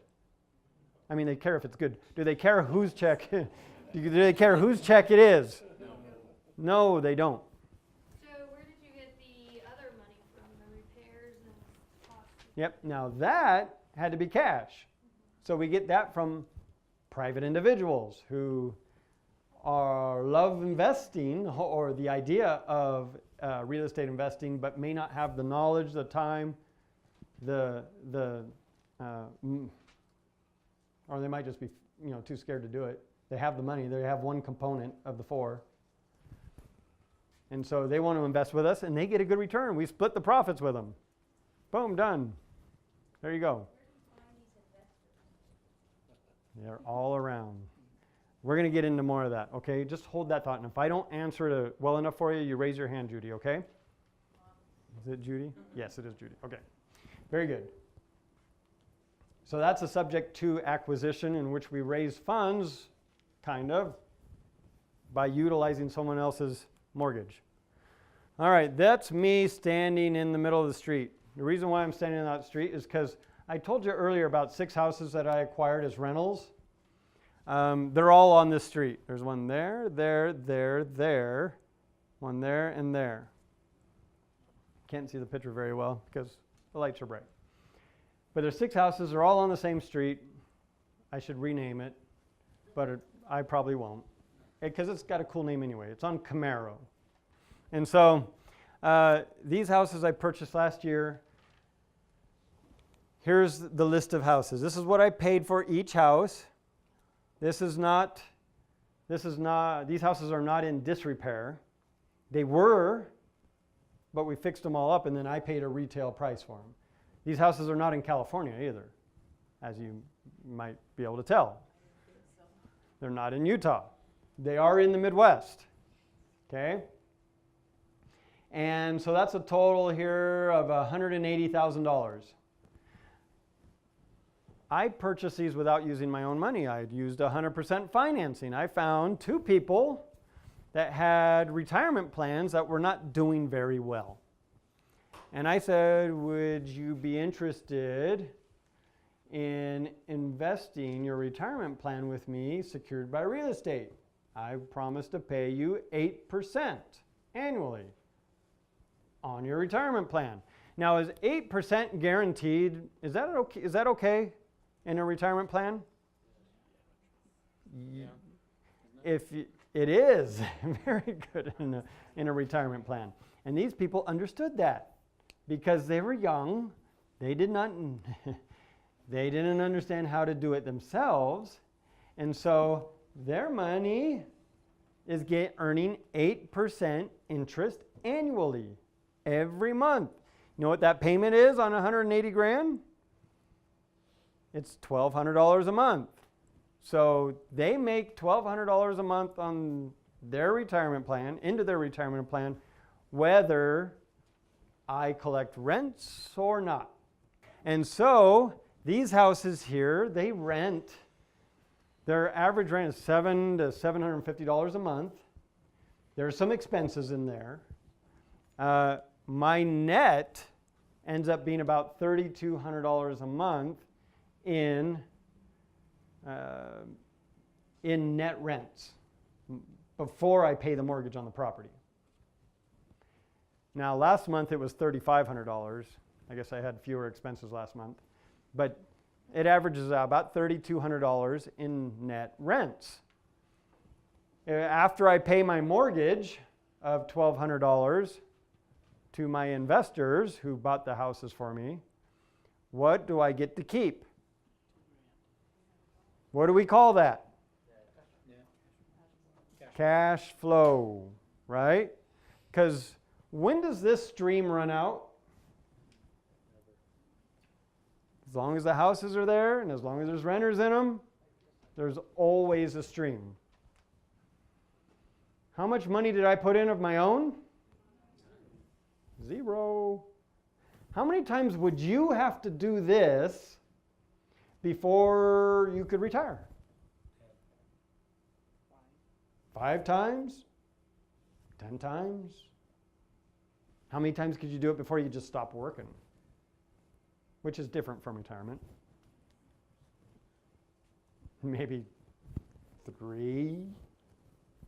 I mean, they care if it's good. Do they care whose check? Do they care whose check it is? No, they don't. So where did you get the other money from, the repairs and costs? Yep. Now that had to be cash. So we get that from private individuals who love investing or the idea of real estate investing, but may not have the knowledge, the time, or they might just be too scared to do it. They have the money. They have one component of the four. And so they want to invest with us, and they get a good return. We split the profits with them. Boom, done. There you go. They're all around. We're going to get into more of that, okay? Just hold that thought. And if I don't answer it well enough for you, you raise your hand, Judy, okay? Is it Judy? Yes, it is Judy. Okay. Very good. So that's a subject to acquisition in which we raise funds, kind of, by utilizing someone else's mortgage. All right, that's me standing in the middle of the street. The reason why I'm standing on that street is because I told you earlier about 6 houses that I acquired as rentals. They're all on this street. There's one there, there, one there, and there. Can't see the picture very well because the lights are bright. But there's 6 houses. They're all on the same street. I should rename it, but I probably won't because it's got a cool name anyway. It's on Camaro. And so these houses I purchased last year. Here's the list of houses. This is what I paid for each house. These houses are not in disrepair. They were, but we fixed them all up and then I paid a retail price for them. These houses are not in California either, as you might be able to tell. They're not in Utah. They are in the Midwest, okay? And so that's a total here of $180,000. I purchased these without using my own money. I used 100% financing. I found 2 people that had retirement plans that were not doing very well. And I said, would you be interested in investing your retirement plan with me secured by real estate? I promise to pay you 8% annually on your retirement plan. Now, is 8% guaranteed? Is that okay in a retirement plan? Yeah. It is very good in a retirement plan. And these people understood that because they were young. They didn't understand how to do it themselves. And so their money is earning 8% interest annually every month. You know what that payment is on 180 grand? It's $1,200 a month. So they make $1,200 a month on their retirement plan, into their retirement plan, whether I collect rents or not. And so these houses here, they rent. Their average rent is $700 to $750 a month. There are some expenses in there. My net ends up being about $3,200 a month in net rents before I pay the mortgage on the property. Now, last month it was $3,500. I guess I had fewer expenses last month. But it averages out about $3,200 in net rents. After I pay my mortgage of $1,200 to my investors who bought the houses for me, What do I get to keep? What do we call that? Cash flow, right? Because when does this stream run out? As long as the houses are there and as long as there's renters in them, there's always a stream. How much money did I put in of my own? 0. How many times would you have to do this before you could retire? 5 times? 10 times? How many times could you do it before you just stop working? Which is different from retirement. Maybe 3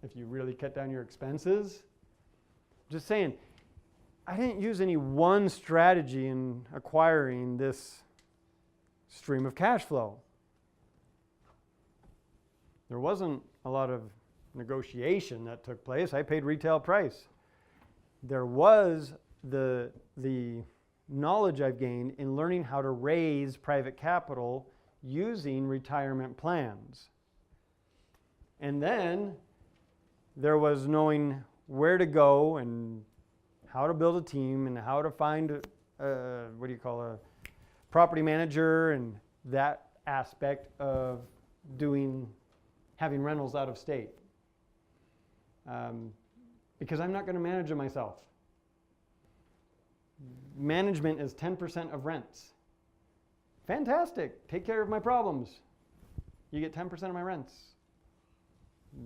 if you really cut down your expenses. Just saying, I didn't use any one strategy in acquiring this stream of cash flow. There wasn't a lot of negotiation that took place. I paid retail price. There was the knowledge I've gained in learning how to raise private capital using retirement plans. And then there was knowing where to go and how to build a team and how to find a property manager and that aspect of having rentals out of state. Because I'm not going to manage it myself. Management is 10% of rents. Fantastic. Take care of my problems. You get 10% of my rents.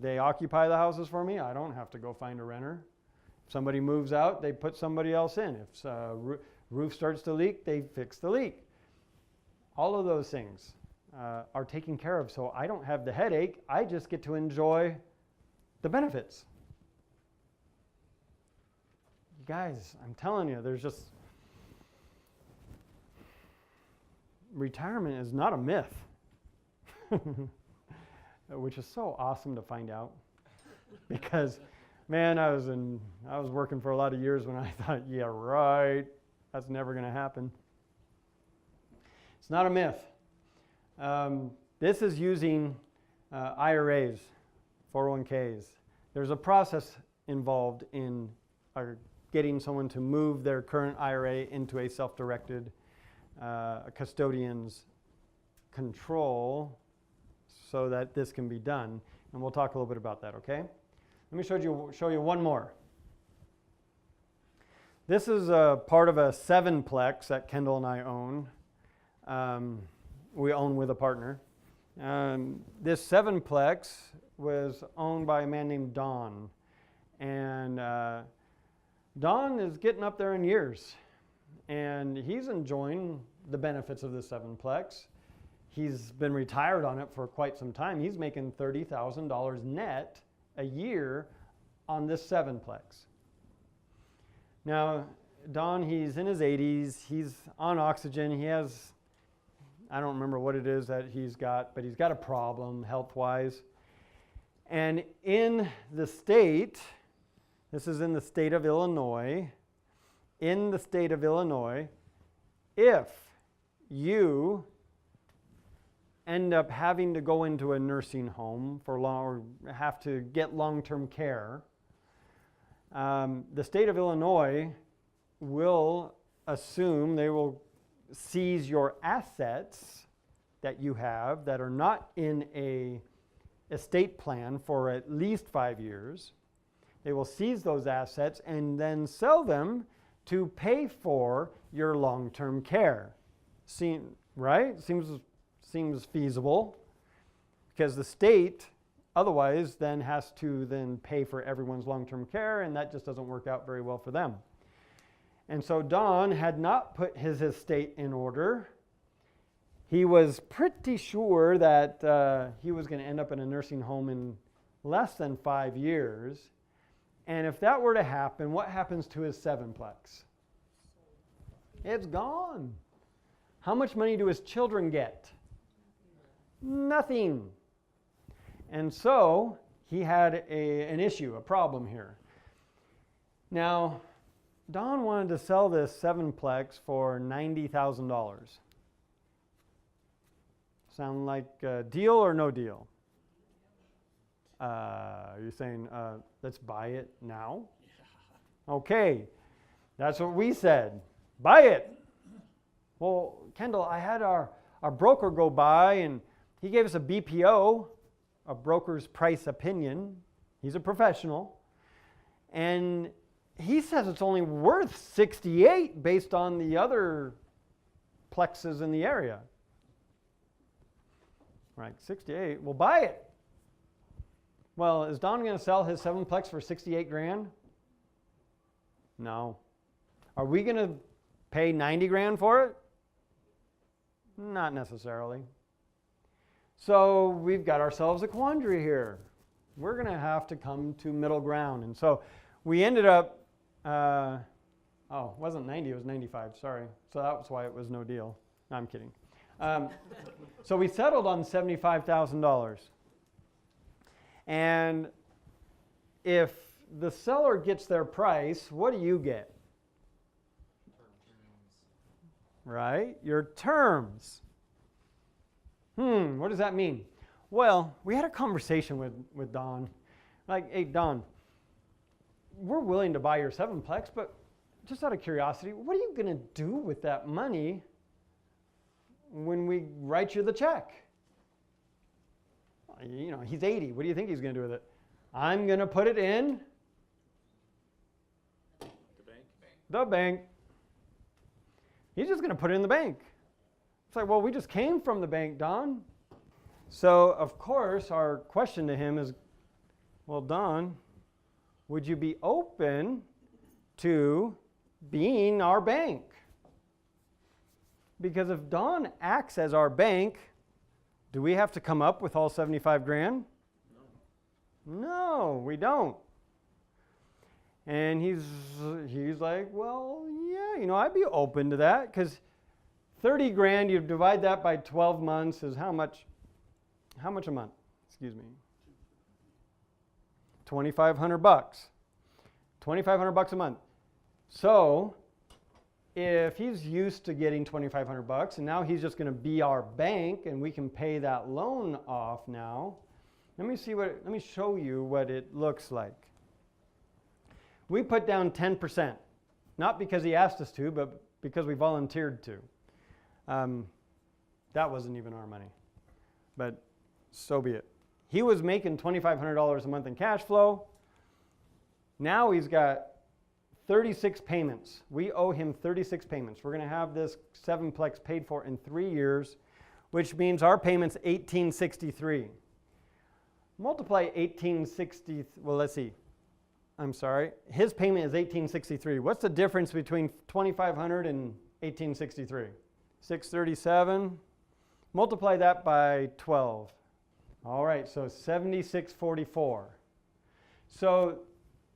They occupy the houses for me. I don't have to go find a renter. If somebody moves out, they put somebody else in. If roof starts to leak, they fix the leak. All of those things are taken care of, so I don't have the headache. I just get to enjoy the benefits. Guys, I'm telling you, retirement is not a myth, which is so awesome to find out. Because, man, I was working for a lot of years when I thought, yeah, right, that's never going to happen. It's not a myth. This is using IRAs, 401ks. There's a process involved in getting someone to move their current IRA into a self-directed custodian's control so that this can be done. And we'll talk a little bit about that, okay? Let me show you one more. This is a part of a 7-plex that Kendall and I own. We own with a partner. This 7-plex was owned by a man named Don. And Don is getting up there in years. And he's enjoying the benefits of the 7-plex. He's been retired on it for quite some time. He's making $30,000 net a year on this 7-plex. Now, Don, he's in his 80s. He's on oxygen. He has, I don't remember what it is that he's got, but he's got a problem health-wise. And in the state, this is in the state of Illinois, if you end up having to go into a nursing home or have to get long-term care, the state of Illinois will assume they will seize your assets that you have that are not in a estate plan for at least 5 years. They will seize those assets and then sell them to pay for your long-term care. Right? Seems feasible, because the state otherwise then has to then pay for everyone's long-term care, and that just doesn't work out very well for them. And so Don had not put his estate in order. He was pretty sure that he was going to end up in a nursing home in less than 5 years. And if that were to happen, what happens to his 7-plex? It's gone. How much money do his children get? Nothing. And so he had an issue, a problem here. Now, Don wanted to sell this 7-plex for $90,000. Sound like deal or no deal? You're saying, let's buy it now? Okay, that's what we said. Buy it. Well, Kendall, I had our broker go by and he gave us a BPO, a broker's price opinion. He's a professional. And he says it's only worth 68 based on the other plexes in the area. Right, 68, we'll buy it. Well, is Don going to sell his 7-plex for 68 grand? No. Are we going to pay 90 grand for it? Not necessarily. So we've got ourselves a quandary here. We're going to have to come to middle ground. And so we ended up, it wasn't 90, it was 95, sorry. So that was why it was no deal. No, I'm kidding. So we settled on $75,000. And if the seller gets their price, what do you get? Right? Your terms. What does that mean? Well, we had a conversation with Don. Like, hey, Don, we're willing to buy your 7-plex, but just out of curiosity, what are you going to do with that money when we write you the check? You know, he's 80. What do you think he's going to do with it? I'm going to put it in the bank. He's just going to put it in the bank. It's like, well, we just came from the bank, Don. So, of course, our question to him is, well, Don, would you be open to being our bank? Because if Don acts as our bank, do we have to come up with all 75 grand? No, we don't. And he's like, well, yeah, I'd be open to that, because 30 grand, you divide that by 12 months is how much a month? Excuse me. $2,500. $2,500 a month. So if he's used to getting $2,500 and now he's just going to be our bank and we can pay that loan off now, let me show you what it looks like. We put down 10%, not because he asked us to, but because we volunteered to. That wasn't even our money, but so be it. He was making $2,500 a month in cash flow. Now he's got 36 payments. We owe him 36 payments. We're going to have this 7-plex paid for in 3 years, which means our payment's $1,863. Multiply 1860, well, let's see. I'm sorry. His payment is $1,863. What's the difference between $2,500 and $1,863? $637. Multiply that by 12. All right, so $76.44. So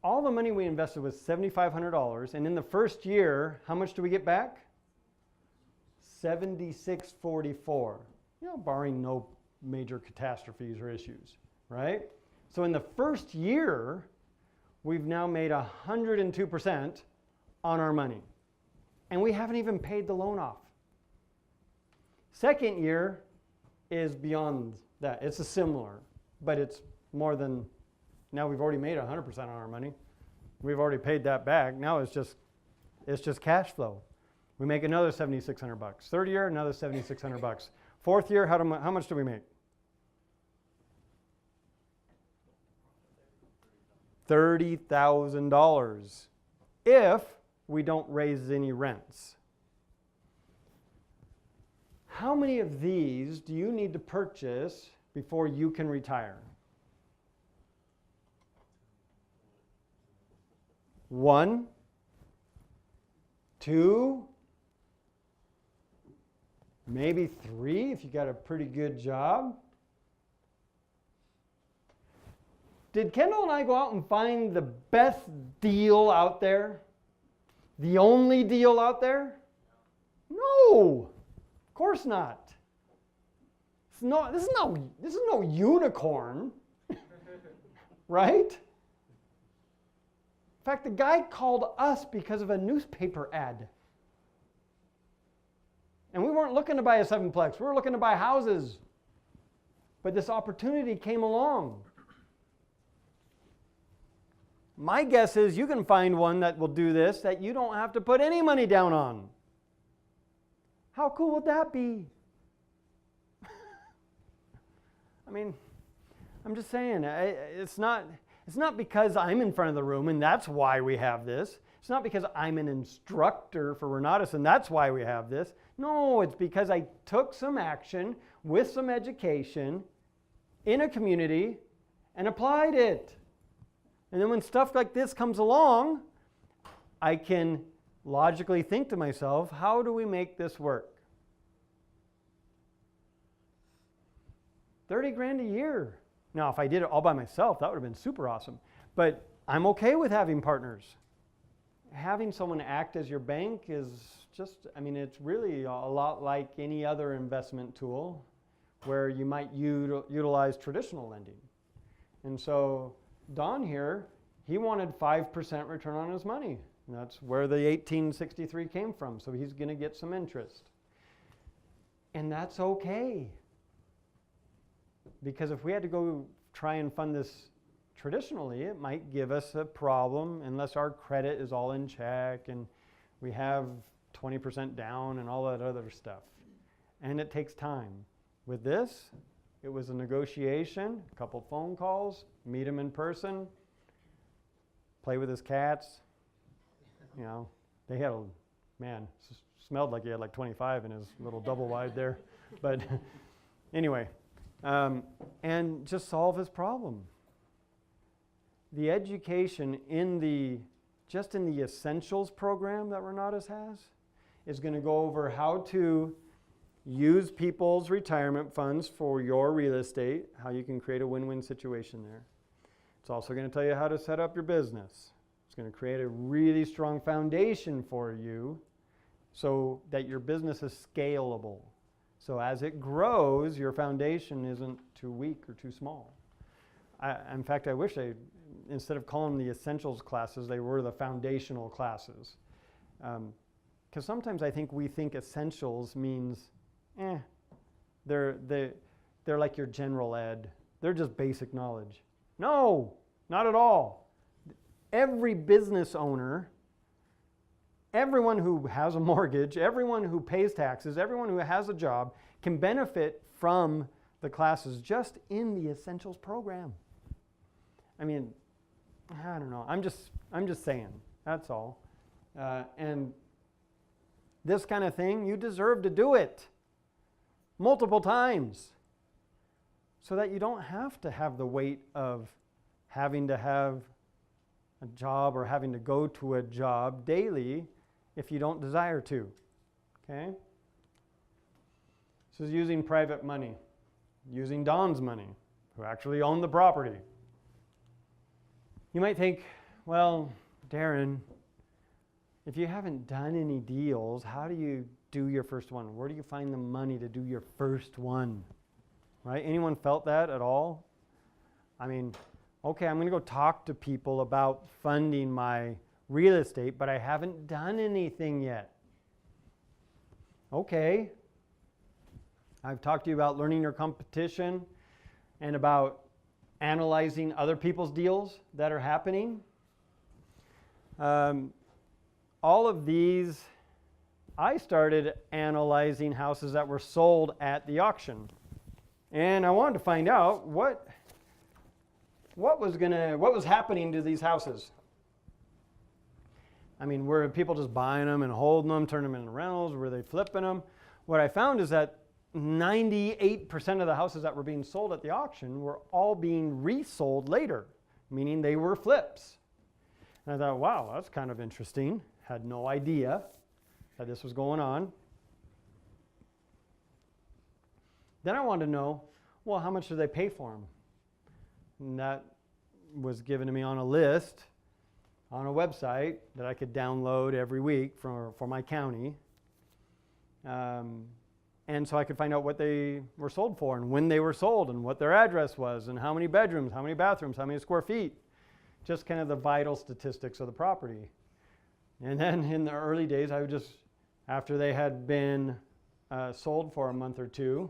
all the money we invested was $7,500, and in the first year, how much do we get back? $76.44. Barring no major catastrophes or issues, right? So in the first year, we've now made 102% on our money, and we haven't even paid the loan off. Second year is beyond that. It's a similar, but it's more than. Now we've already made 100% on our money. We've already paid that back. Now it's just cash flow. We make another $7,600. Third year, another $7,600. Fourth year, how much do we make? $30,000 if we don't raise any rents. How many of these do you need to purchase before you can retire? 1, 2, maybe 3 if you got a pretty good job. Did Kendall and I go out and find the best deal out there? The only deal out there? No, of course not. This is no unicorn, right? In fact, the guy called us because of a newspaper ad. And we weren't looking to buy a 7-plex. We were looking to buy houses. But this opportunity came along. My guess is you can find one that will do this that you don't have to put any money down on. How cool would that be? I mean, I'm just saying, it's not because I'm in front of the room and that's why we have this. It's not because I'm an instructor for Renatus and that's why we have this. No, it's because I took some action with some education in a community and applied it. And then when stuff like this comes along, I can logically think to myself, how do we make this work? 30 grand a year. Now, if I did it all by myself, that would have been super awesome. But I'm okay with having partners. Having someone act as your bank is just, it's really a lot like any other investment tool where you might utilize traditional lending. And so Don here, he wanted 5% return on his money. And that's where the 1863 came from. So he's going to get some interest. And that's okay. Because if we had to go try and fund this traditionally, it might give us a problem unless our credit is all in check and we have 20% down and all that other stuff. And it takes time. With this, it was a negotiation, a couple phone calls, meet him in person, play with his cats. They had smelled like he had like 25 in his little double wide there. But anyway, and just solve his problem. The education in the Essentials program that Renatus has is going to go over how to use people's retirement funds for your real estate, how you can create a win-win situation there. It's also going to tell you how to set up your business. It's going to create a really strong foundation for you so that your business is scalable. So as it grows, your foundation isn't too weak or too small. In fact, I wish instead of calling them the essentials classes, they were the foundational classes. Because sometimes I think we think essentials means, they're like your general ed. They're just basic knowledge. No, not at all. Every business owner, everyone who has a mortgage, everyone who pays taxes, everyone who has a job can benefit from the classes just in the Essentials program. I don't know. I'm just saying. That's all. And this kind of thing, you deserve to do it multiple times so that you don't have to have the weight of having to have a job or having to go to a job daily if you don't desire to. Okay? This is using private money, using Don's money, who actually owned the property. You might think, well, Darren, if you haven't done any deals, how do you do your first one? Where do you find the money to do your first one? Right? Anyone felt that at all? Okay, I'm going to go talk to people about funding my real estate, but I haven't done anything yet. Okay. I've talked to you about learning your competition and about analyzing other people's deals that are happening. All of these, I started analyzing houses that were sold at the auction. And I wanted to find out what was happening to these houses. Were people just buying them and holding them, turning them into rentals? Were they flipping them? What I found is that 98% of the houses that were being sold at the auction were all being resold later, meaning they were flips. And I thought, wow, that's kind of interesting. Had no idea that this was going on. Then I wanted to know, well, how much do they pay for them? And that was given to me on a list on a website that I could download every week for my county. And so I could find out what they were sold for and when they were sold and what their address was and how many bedrooms, how many bathrooms, how many square feet. Just kind of the vital statistics of the property. And then in the early days, I would just, after they had been sold for a month or two,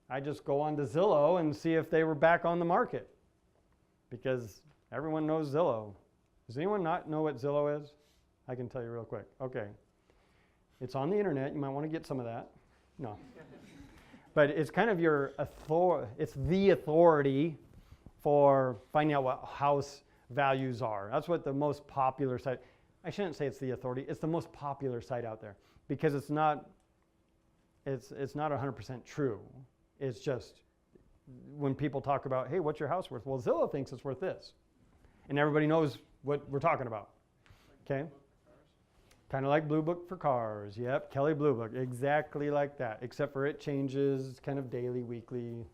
I just go on to Zillow and see if they were back on the market, because everyone knows Zillow. Does anyone not know what Zillow is? I can tell you real quick. Okay. It's on the internet. You might want to get some of that. No. But it's kind of your it's the authority for finding out what house values are. That's what the most popular site, I shouldn't say it's the authority, it's the most popular site out there, because it's not 100% true. It's just when people talk about, hey, what's your house worth? Well, Zillow thinks it's worth this. And everybody knows what we're talking about. Okay? Kind of like Blue Book for cars. Yep, Kelley Blue Book. Exactly like that. Except for it changes kind of daily, weekly,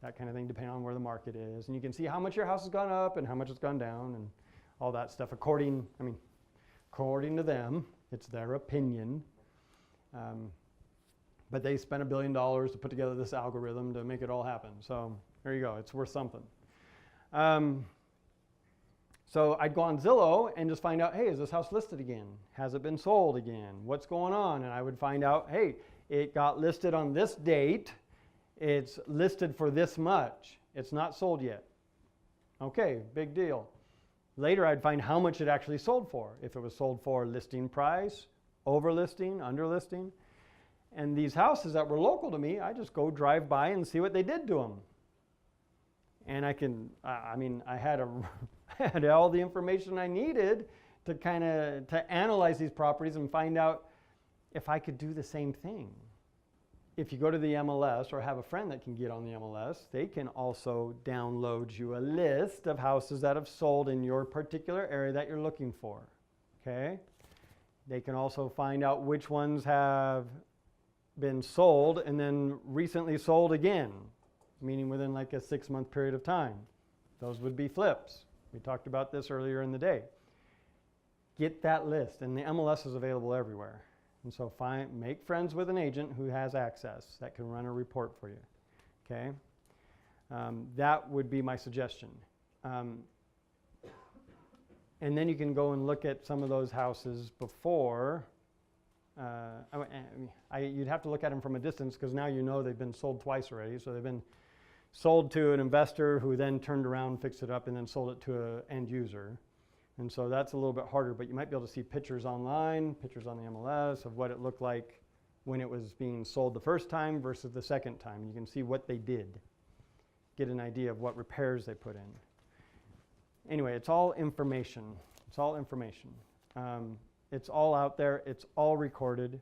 that kind of thing, depending on where the market is. And you can see how much your house has gone up and how much it's gone down and all that stuff. According to them, it's their opinion. But they spent $1 billion to put together this algorithm to make it all happen. So there you go. It's worth something. So I'd go on Zillow and just find out, hey, is this house listed again? Has it been sold again? What's going on? And I would find out, hey, it got listed on this date. It's listed for this much. It's not sold yet. Okay, big deal. Later I'd find how much it actually sold for. If it was sold for listing price, over listing, under listing. And these houses that were local to me, I just go drive by and see what they did to them. And I had all the information I needed to analyze these properties and find out if I could do the same thing. If you go to the MLS or have a friend that can get on the MLS, they can also download you a list of houses that have sold in your particular area that you're looking for. Okay? They can also find out which ones have been sold and then recently sold again, meaning within like a 6-month period of time. Those would be flips. We talked about this earlier in the day. Get that list, and the MLS is available everywhere. And so make friends with an agent who has access that can run a report for you. Okay? That would be my suggestion. And then you can go and look at some of those houses before. You'd have to look at them from a distance, because now you know they've been sold twice already. So they've been sold to an investor who then turned around, fixed it up, and then sold it to an end user. And so that's a little bit harder, but you might be able to see pictures online, pictures on the MLS of what it looked like when it was being sold the first time versus the second time. You can see what they did, get an idea of what repairs they put in. Anyway, it's all information. It's all information. It's all out there. It's all recorded.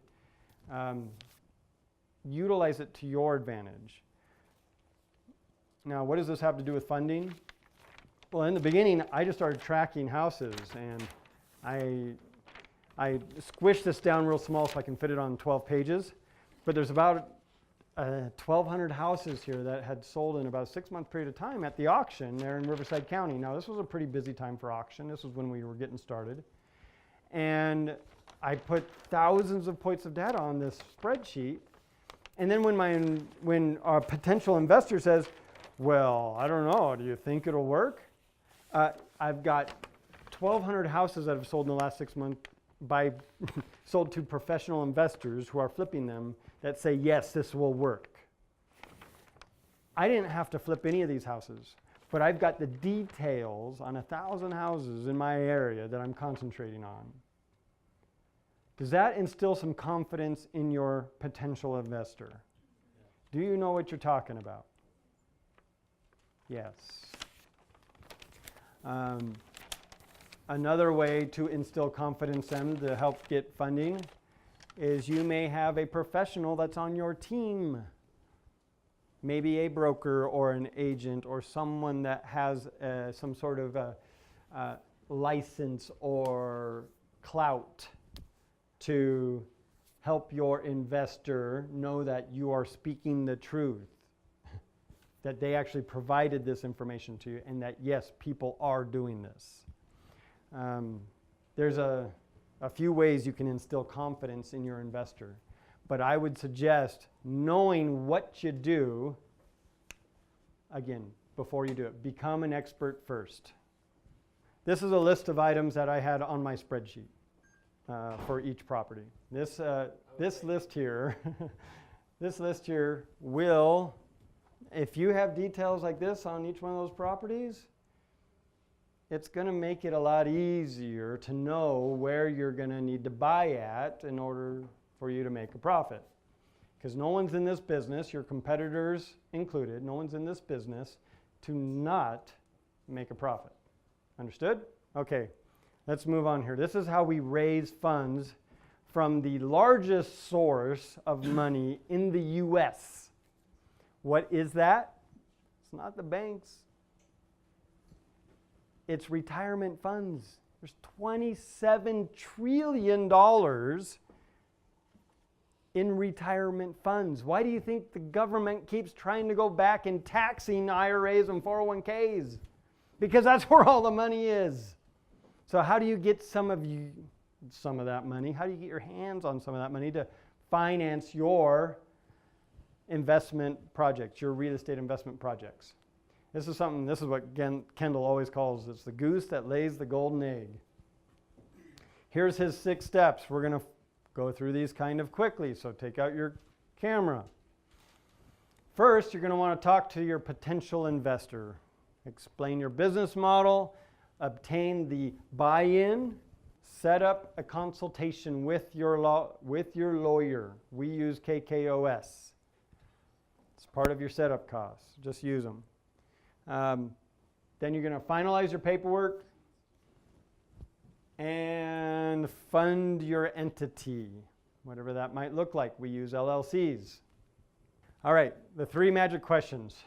Utilize it to your advantage. Now, what does this have to do with funding? Well, in the beginning, I just started tracking houses, and I squished this down real small so I can fit it on 12 pages. But there's about 1,200 houses here that had sold in about a 6-month period of time at the auction there in Riverside County. Now, this was a pretty busy time for auction. This was when we were getting started. And I put thousands of points of data on this spreadsheet. And then when a potential investor says, well, I don't know, do you think it'll work? I've got 1,200 houses that have sold in the last 6 months sold to professional investors who are flipping them that say, yes, this will work. I didn't have to flip any of these houses, but I've got the details on 1,000 houses in my area that I'm concentrating on. Does that instill some confidence in your potential investor? Do you know what you're talking about? Yes. Another way to instill confidence in to help get funding is you may have a professional that's on your team. Maybe a broker or an agent or someone that has some sort of license or clout to help your investor know that you are speaking the truth, that they actually provided this information to you, and that, yes, people are doing this. There's a few ways you can instill confidence in your investor, but I would suggest knowing what you do, again, before you do it. Become an expert first. This is a list of items that I had on my spreadsheet for each property. This list here, this list here will if you have details like this on each one of those properties, it's going to make it a lot easier to know where you're going to need to buy at in order for you to make a profit. Because no one's in this business, your competitors included, no one's in this business to not make a profit. Understood? Okay, let's move on here. This is how we raise funds from the largest source of money in the U.S. What is that? It's not the banks. It's retirement funds. There's $27 trillion in retirement funds. Why do you think the government keeps trying to go back and taxing IRAs and 401ks? Because that's where all the money is. So how do you get some of that money? How do you get your hands on some of that money to finance your investment projects, your real estate investment projects? This is what Kendall always calls, it's the goose that lays the golden egg. Here's his 6 steps. We're going to go through these kind of quickly, so take out your camera. First, you're going to want to talk to your potential investor. Explain your business model, obtain the buy-in, set up a consultation with your lawyer. We use KKOS. It's part of your setup costs. Just use them. Then you're going to finalize your paperwork and fund your entity, whatever that might look like. We use LLCs. All right, the 3 magic questions.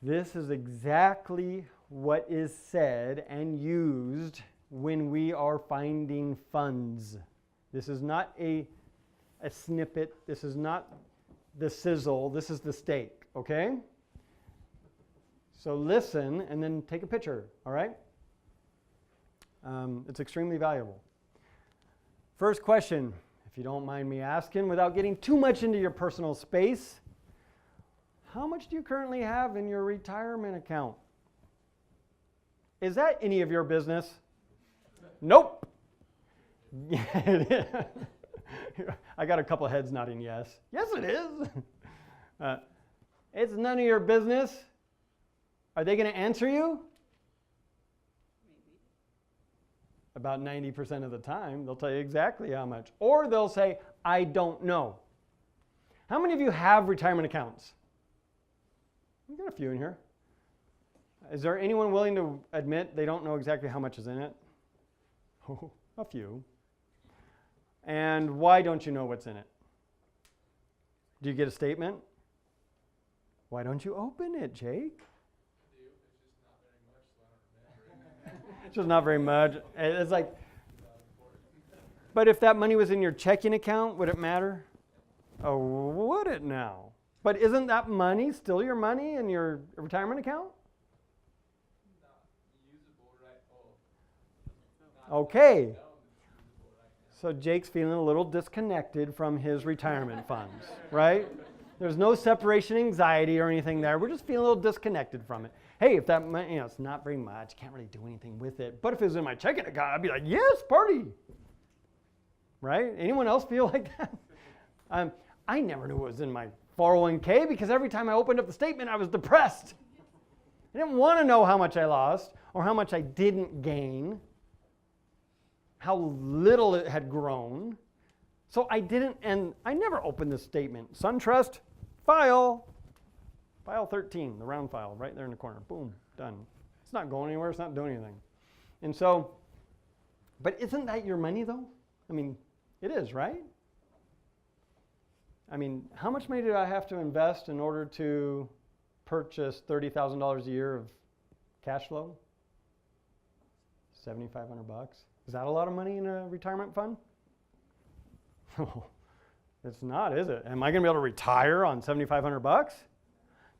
This is exactly what is said and used when we are finding funds. This is not a snippet. This is not the sizzle. This is the steak, okay? So listen and then take a picture, all right? It's extremely valuable. First question, if you don't mind me asking, without getting too much into your personal space, how much do you currently have in your retirement account? Is that any of your business? Nope. I got a couple heads nodding yes. Yes, it is. It's none of your business. Are they going to answer you? About 90% of the time, they'll tell you exactly how much. Or they'll say, I don't know. How many of you have retirement accounts? We've got a few in here. Is there anyone willing to admit they don't know exactly how much is in it? Oh, a few. And why don't you know what's in it? Do you get a statement? Why don't you open it, Jake? It's just not very much. It's like, but if that money was in your checking account, would it matter? Oh, would it now? But isn't that money still your money in your retirement account? Okay. So Jake's feeling a little disconnected from his retirement funds, right? There's no separation anxiety or anything there. We're just feeling a little disconnected from it. Hey, if that money, it's not very much, can't really do anything with it. But if it was in my checking account, I'd be like, yes, party. Right? Anyone else feel like that? I never knew it was in my 401k because every time I opened up the statement, I was depressed. I didn't want to know how much I lost or how much I didn't gain, how little it had grown. So I didn't, and I never opened this statement. SunTrust, file 13, the round file right there in the corner. Boom, done. It's not going anywhere. It's not doing anything. And so, but isn't that your money though? I mean, it is, right? I mean, how much money do I have to invest in order to purchase $30,000 a year of cash flow? $7,500. Is that a lot of money in a retirement fund? It's not, is it? Am I going to be able to retire on $7,500?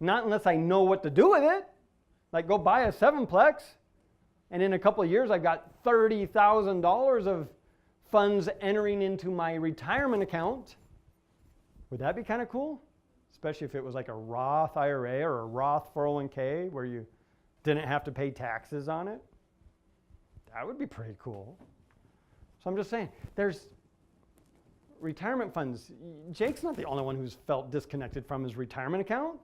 Not unless I know what to do with it. Like go buy a 7-plex, and in a couple of years I've got $30,000 of funds entering into my retirement account. Would that be kind of cool? Especially if it was like a Roth IRA or a Roth 401k where you didn't have to pay taxes on it. That would be pretty cool. So I'm just saying, there's retirement funds. Jake's not the only one who's felt disconnected from his retirement account.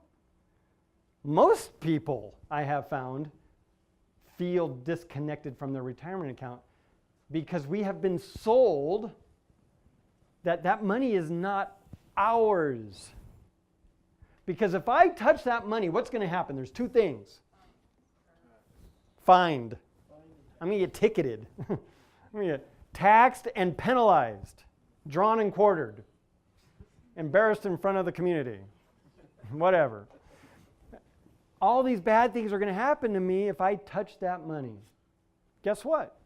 Most people I have found feel disconnected from their retirement account because we have been sold that that money is not ours. Because if I touch that money, what's going to happen? There's two things. Fined. I'm going to get ticketed. I'm going to get taxed and penalized, drawn and quartered, embarrassed in front of the community, whatever. All these bad things are going to happen to me if I touch that money. Guess what?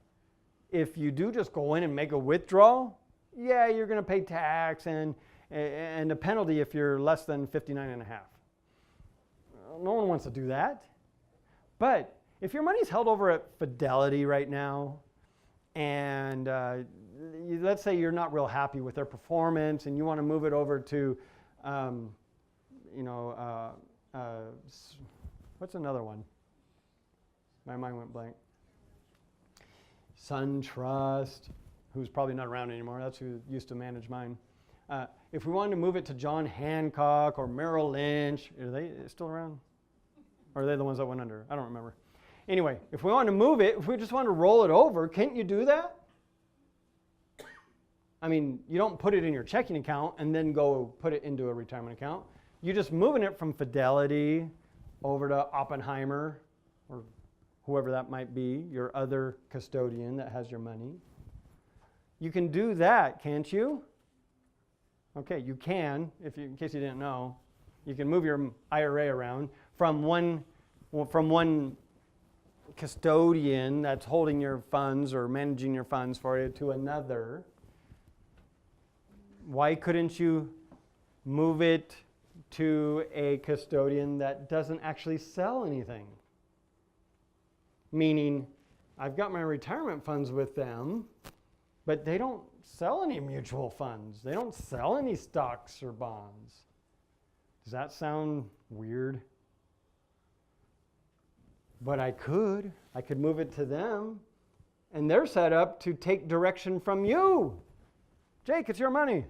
If you do just go in and make a withdrawal, yeah, you're going to pay tax and a penalty if you're less than 59 and a half. No one wants to do that. But if your money's held over at Fidelity right now, and let's say you're not real happy with their performance and you want to move it over to, what's another one? My mind went blank. SunTrust, who's probably not around anymore. That's who used to manage mine. If we wanted to move it to John Hancock or Merrill Lynch, are they still around? Or are they the ones that went under? I don't remember. Anyway, if we wanted to move it, if we just wanted to roll it over, can't you do that? I mean, you don't put it in your checking account and then go put it into a retirement account. You're just moving it from Fidelity over to Oppenheimer or whoever that might be, your other custodian that has your money. You can do that, can't you? Okay, you can, in case you didn't know. You can move your IRA around from one custodian that's holding your funds or managing your funds for you to another. Why couldn't you move it to a custodian that doesn't actually sell anything? Meaning, I've got my retirement funds with them, but they don't sell any mutual funds. They don't sell any stocks or bonds. Does that sound weird? But I could move it to them, and they're set up to take direction from you. Jake, it's your money.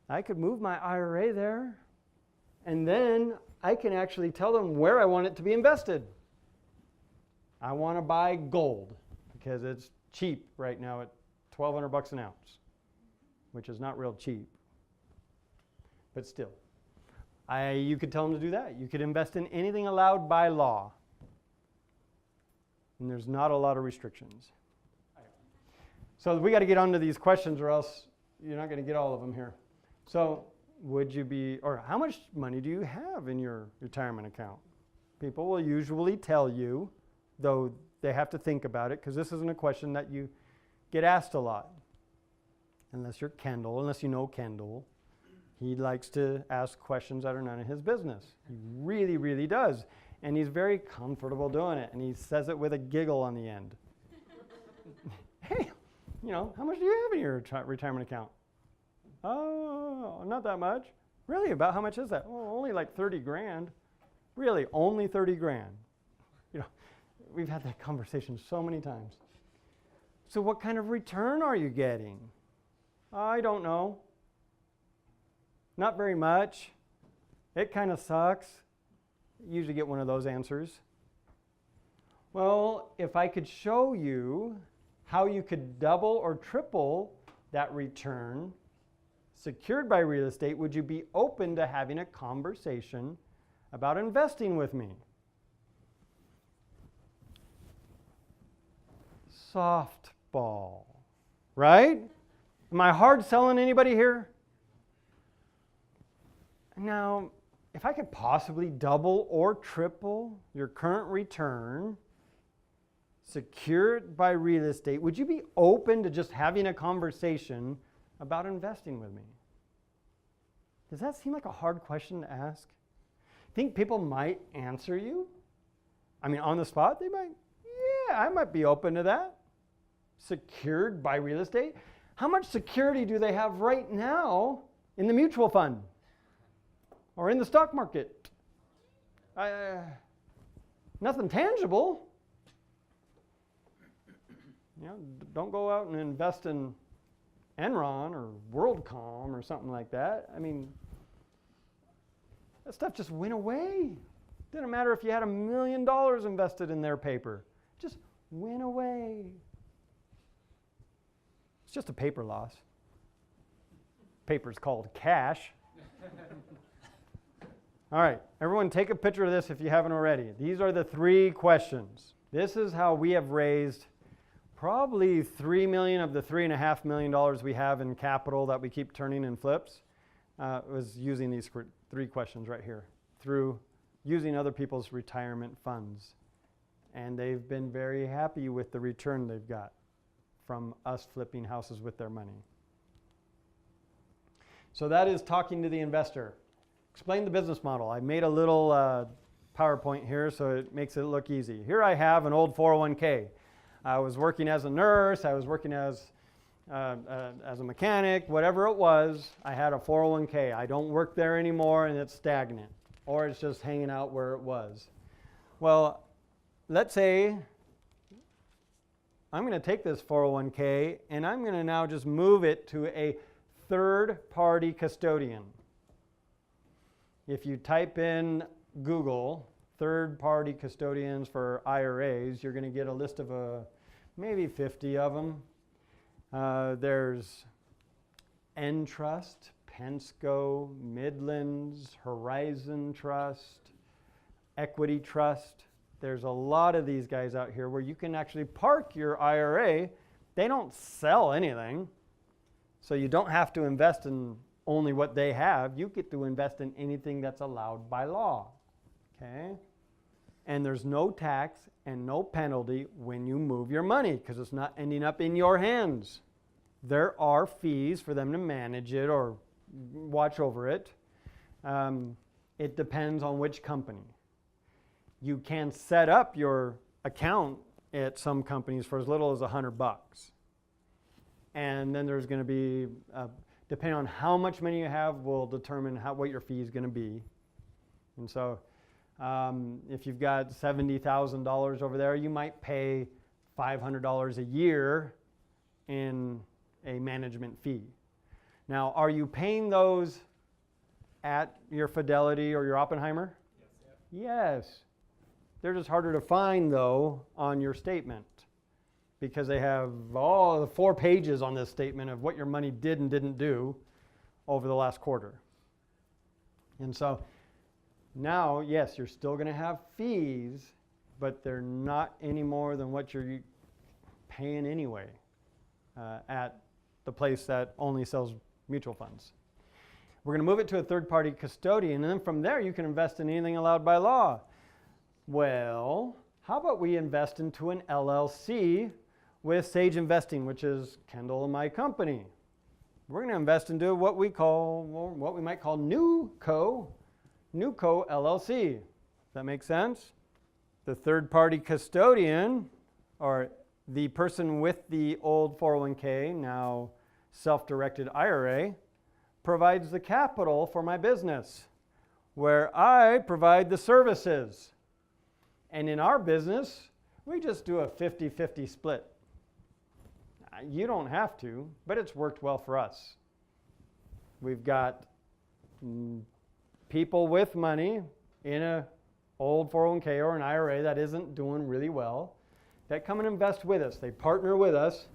I could move my IRA there, and then I can actually tell them where I want it to be invested. I want to buy gold because it's cheap right now at $1,200 an ounce, which is not real cheap, but still. You could tell them to do that. You could invest in anything allowed by law. And there's not a lot of restrictions. So we got to get onto these questions or else you're not going to get all of them here. So how much money do you have in your retirement account? People will usually tell you, though they have to think about it because this isn't a question that you get asked a lot. Unless you know Kendall. He likes to ask questions that are none of his business. He really, really does. And he's very comfortable doing it. And he says it with a giggle on the end. Hey, how much do you have in your retirement account? Oh, not that much. Really? About how much is that? Oh, only like 30 grand. Really? Only 30 grand. We've had that conversation so many times. So what kind of return are you getting? I don't know. Not very much. It kind of sucks. You usually get one of those answers. Well, if I could show you how you could double or triple that return secured by real estate, would you be open to having a conversation about investing with me? Softball, right? Am I hard selling anybody here? Now, if I could possibly double or triple your current return secured by real estate, would you be open to just having a conversation about investing with me? Does that seem like a hard question to ask? Think people might answer you? I mean, on the spot, they might, yeah, I might be open to that. Secured by real estate? How much security do they have right now in the mutual fund? Or in the stock market? Nothing tangible. Don't go out and invest in Enron or WorldCom or something like that. I mean, that stuff just went away. Didn't matter if you had $1 million invested in their paper. Just went away. It's just a paper loss. Paper's called cash. All right, everyone take a picture of this if you haven't already. These are the 3 questions. This is how we have raised probably $3 million of the $3.5 million we have in capital that we keep turning in flips. Was using these 3 questions right here through using other people's retirement funds. And they've been very happy with the return they've got from us flipping houses with their money. So that is talking to the investor. Explain the business model. I made a little PowerPoint here so it makes it look easy. Here I have an old 401k. I was working as a nurse. I was working as a mechanic, whatever it was. I had a 401k. I don't work there anymore and it's stagnant, or it's just hanging out where it was. Well, let's say I'm going to take this 401k and I'm going to now just move it to a third-party custodian. If you type in Google third-party custodians for IRAs, you're going to get a list of maybe 50 of them. There's Entrust, Pensco, Midlands, Horizon Trust, Equity Trust. There's a lot of these guys out here where you can actually park your IRA. They don't sell anything, so you don't have to invest in only what they have. You get to invest in anything that's allowed by law, okay? And there's no tax and no penalty when you move your money because it's not ending up in your hands. There are fees for them to manage it or watch over it. It depends on which company. You can set up your account at some companies for as little as $100. And then there's going to be, depending on how much money you have, will determine what your fee is going to be. And so if you've got $70,000 over there, you might pay $500 a year in a management fee. Now, are you paying those at your Fidelity or your Oppenheimer? Yes. They're just harder to find, though, on your statement because they have all the 4 pages on this statement of what your money did and didn't do over the last quarter. And so now, yes, you're still going to have fees, but they're not any more than what you're paying anyway at the place that only sells mutual funds. We're going to move it to a third-party custodian, and then from there you can invest in anything allowed by law. Well, how about we invest into an LLC with Sage Investing, which is Kendall and my company. We're going to invest into what we might call NewCo LLC. Does that make sense? The third-party custodian, or the person with the old 401k, now self-directed IRA, provides the capital for my business, where I provide the services. And in our business, we just do a 50-50 split. You don't have to, but it's worked well for us. We've got people with money in an old 401k or an IRA that isn't doing really well that come and invest with us. They partner with us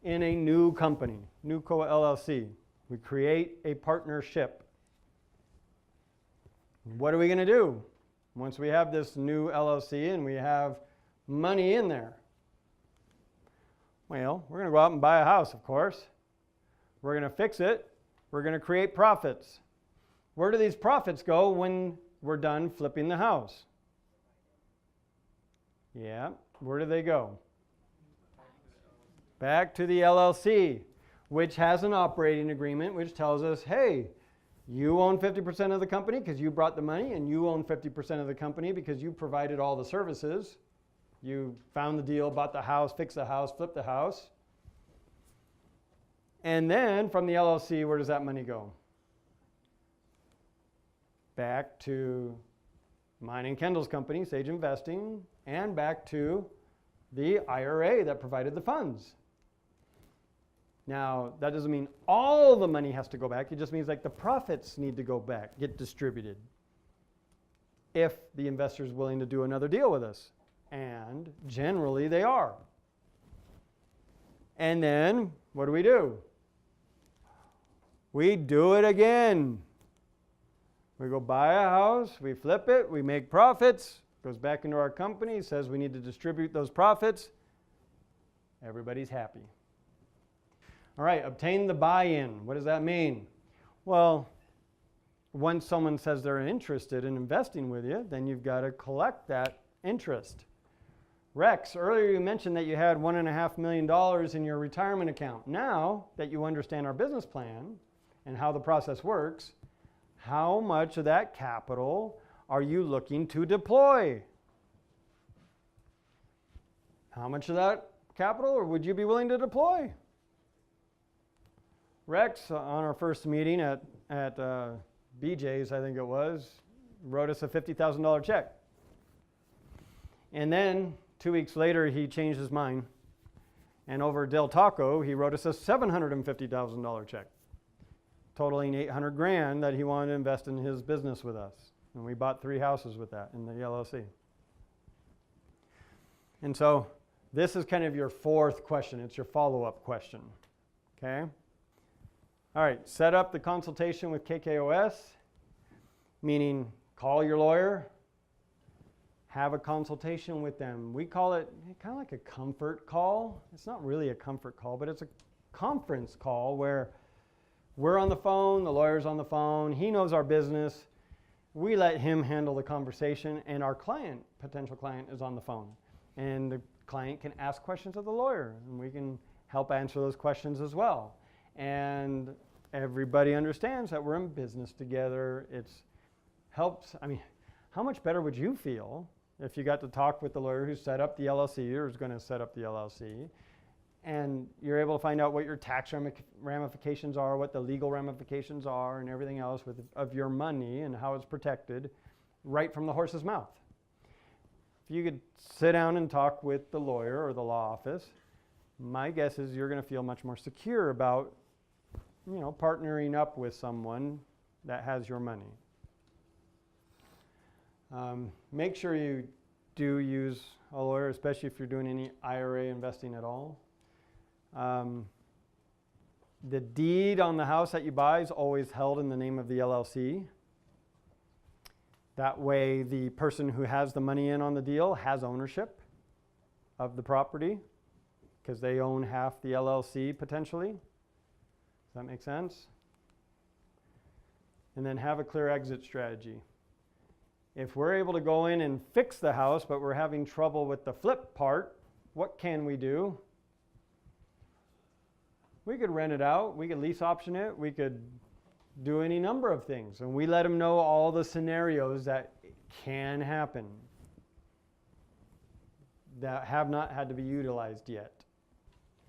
in a new company, NewCo LLC. We create a partnership. What are we going to do once we have this new LLC and we have money in there? Well, we're going to go out and buy a house, of course. We're going to fix it. We're going to create profits. Where do these profits go when we're done flipping the house? Yeah, where do they go? Back to the LLC, which has an operating agreement which tells us, hey, you own 50% of the company because you brought the money, and you own 50% of the company because you provided all the services. You found the deal, bought the house, fixed the house, flipped the house. And then from the LLC, where does that money go? Back to mine and Kendall's company, Sage Investing, and back to the IRA that provided the funds. Now, that doesn't mean all the money has to go back. It just means like the profits need to go back, get distributed, if the investor is willing to do another deal with us. And generally they are. And then what do? We do it again. We go buy a house, we flip it, we make profits, goes back into our company, says we need to distribute those profits. Everybody's happy. All right, obtain the buy-in. What does that mean? Well, once someone says they're interested in investing with you, then you've got to collect that interest. Rex, earlier you mentioned that you had $1.5 million in your retirement account. Now that you understand our business plan and how the process works, how much of that capital are you looking to deploy? How much of that capital would you be willing to deploy? Rex, on our first meeting at BJ's, I think it was, wrote us a $50,000 check. And then 2 weeks later, he changed his mind. And over Del Taco, he wrote us a $750,000 check, totaling $800,000 that he wanted to invest in his business with us. And we bought 3 houses with that in the LLC. And so this is kind of your fourth question. It's your follow-up question. Okay? All right, set up the consultation with KKOS, meaning call your lawyer, have a consultation with them. We call it kind of like a comfort call. It's not really a comfort call, but it's a conference call where we're on the phone, the lawyer's on the phone, he knows our business. We let him handle the conversation, and our client, potential client, is on the phone. And the client can ask questions of the lawyer, and we can help answer those questions as well. And everybody understands that we're in business together. It helps. I mean, how much better would you feel if you got to talk with the lawyer who set up the LLC or is going to set up the LLC, and you're able to find out what your tax ramifications are, what the legal ramifications are, and everything else of your money and how it's protected right from the horse's mouth. If you could sit down and talk with the lawyer or the law office, my guess is you're going to feel much more secure about, partnering up with someone that has your money. Make sure you do use a lawyer, especially if you're doing any IRA investing at all. The deed on the house that you buy is always held in the name of the LLC. That way, the person who has the money in on the deal has ownership of the property because they own half the LLC potentially. Does that make sense? And then have a clear exit strategy. If we're able to go in and fix the house, but we're having trouble with the flip part, what can we do? We could rent it out. We could lease option it. We could do any number of things. And we let them know all the scenarios that can happen that have not had to be utilized yet.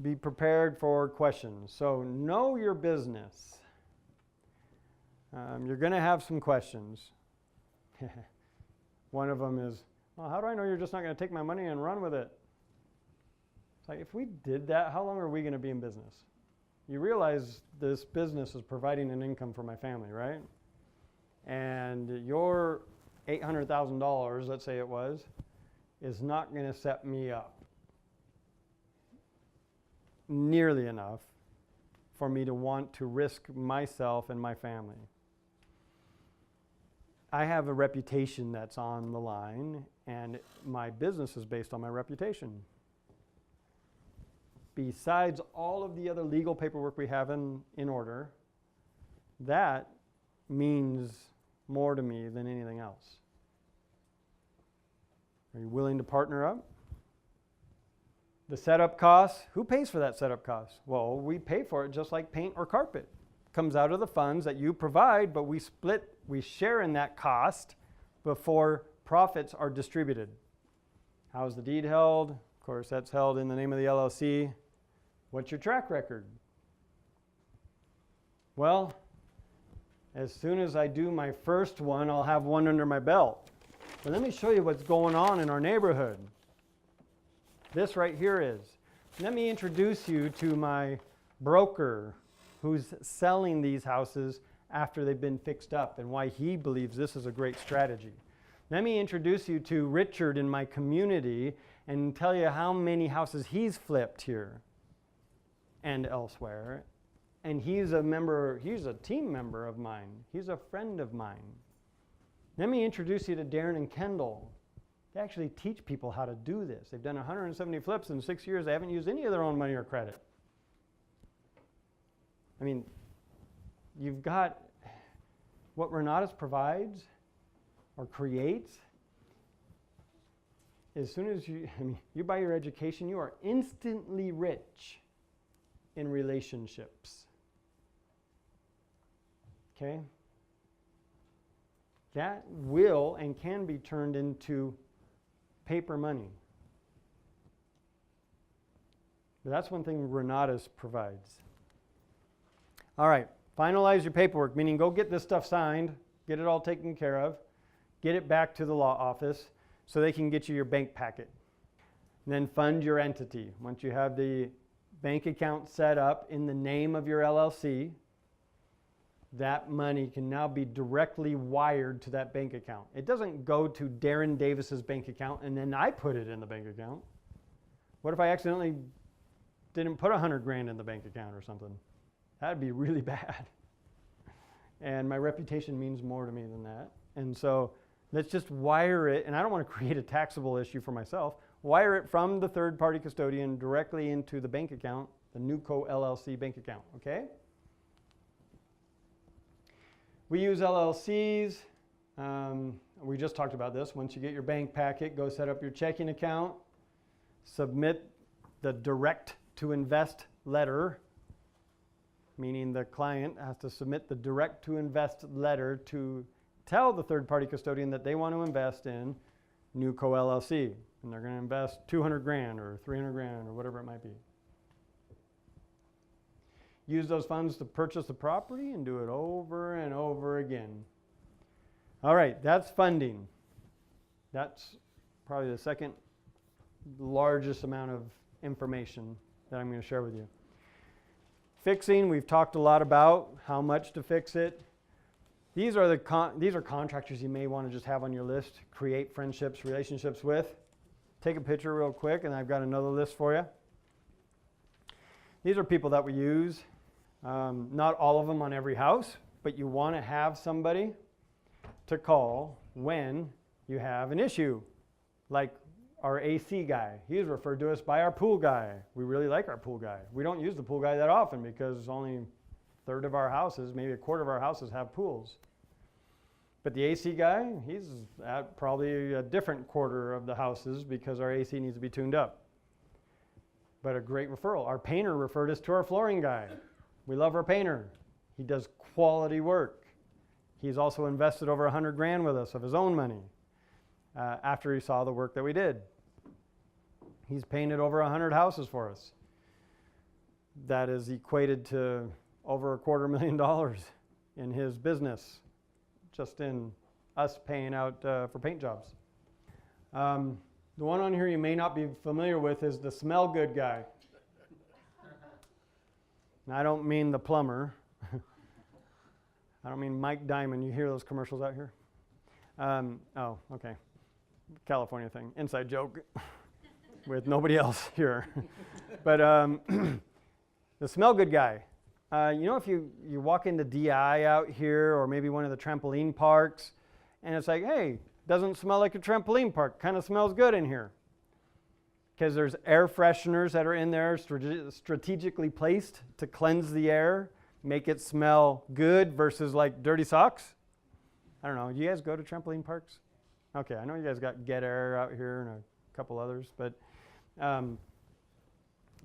Be prepared for questions. So know your business. You're going to have some questions. One of them is, well, how do I know you're just not going to take my money and run with it? It's like, if we did that, how long are we going to be in business? You realize this business is providing an income for my family, right? And your $800,000, let's say it was, is not going to set me up nearly enough for me to want to risk myself and my family. I have a reputation that's on the line, and my business is based on my reputation. Besides all of the other legal paperwork we have in order, that means more to me than anything else. Are you willing to partner up? The setup costs, who pays for that setup cost? Well, we pay for it just like paint or carpet. It comes out of the funds that you provide, but we share in that cost before profits are distributed. How's the deed held? Of course, that's held in the name of the LLC. What's your track record? Well, as soon as I do my first one, I'll have one under my belt. But let me show you what's going on in our neighborhood. This right here is. Let me introduce you to my broker who's selling these houses after they've been fixed up and why he believes this is a great strategy. Let me introduce you to Richard in my community and tell you how many houses he's flipped here and elsewhere. And he's a team member of mine. He's a friend of mine. Let me introduce you to Darren and Kendall. They actually teach people how to do this. They've done 170 flips in 6 years. They haven't used any of their own money or credit. I mean, you've got what Renatus provides or creates. As soon as you buy your education, you are instantly rich in relationships. Okay? That will and can be turned into paper money. But that's one thing Renatus provides. All right, finalize your paperwork, meaning go get this stuff signed, get it all taken care of, get it back to the law office so they can get you your bank packet. And then fund your entity. Once you have the bank account set up in the name of your LLC, that money can now be directly wired to that bank account. It doesn't go to Darren Davis's bank account and then I put it in the bank account. What if I accidentally didn't put $100,000 in the bank account or something? That'd be really bad. And my reputation means more to me than that. And so let's just wire it, and I don't want to create a taxable issue for myself, wire it from the third-party custodian directly into the bank account, the Newco LLC bank account, okay? We use LLCs. We just talked about this. Once you get your bank packet, go set up your checking account, submit the direct to invest letter, meaning the client has to submit the direct to invest letter to tell the third-party custodian that they want to invest in Newco LLC, and they're going to invest $200,000 or $300,000 or whatever it might be. Use those funds to purchase the property and do it over and over again. All right, that's funding. That's probably the second largest amount of information that I'm going to share with you. Fixing, we've talked a lot about how much to fix it. These are contractors you may want to just have on your list, create friendships, relationships with. Take a picture real quick, and I've got another list for you. These are people that we use. Not all of them on every house, but you want to have somebody to call when you have an issue, like our AC guy. He's referred to us by our pool guy. We really like our pool guy. We don't use the pool guy that often because only a third of our houses, maybe a quarter of our houses have pools. But the AC guy, he's at probably a different quarter of the houses because our AC needs to be tuned up. But a great referral. Our painter referred us to our flooring guy. We love our painter. He does quality work. He's also invested over $100,000 with us of his own money after he saw the work that we did. He's painted over 100 houses for us. That is equated to over $250,000 in his business, just in us paying out for paint jobs. The one on here you may not be familiar with is the smell good guy. And I don't mean the plumber. I don't mean Mike Diamond. You hear those commercials out here? Oh, okay. California thing. Inside joke with nobody else here. But the smell good guy. You know, if you walk into DI out here or maybe one of the trampoline parks and it's like, hey, doesn't smell like a trampoline park. Kind of smells good in here. Because there's air fresheners that are in there strategically placed to cleanse the air, make it smell good versus like dirty socks. I don't know. You guys go to trampoline parks? Okay, I know you guys got Get Air out here and a couple others, but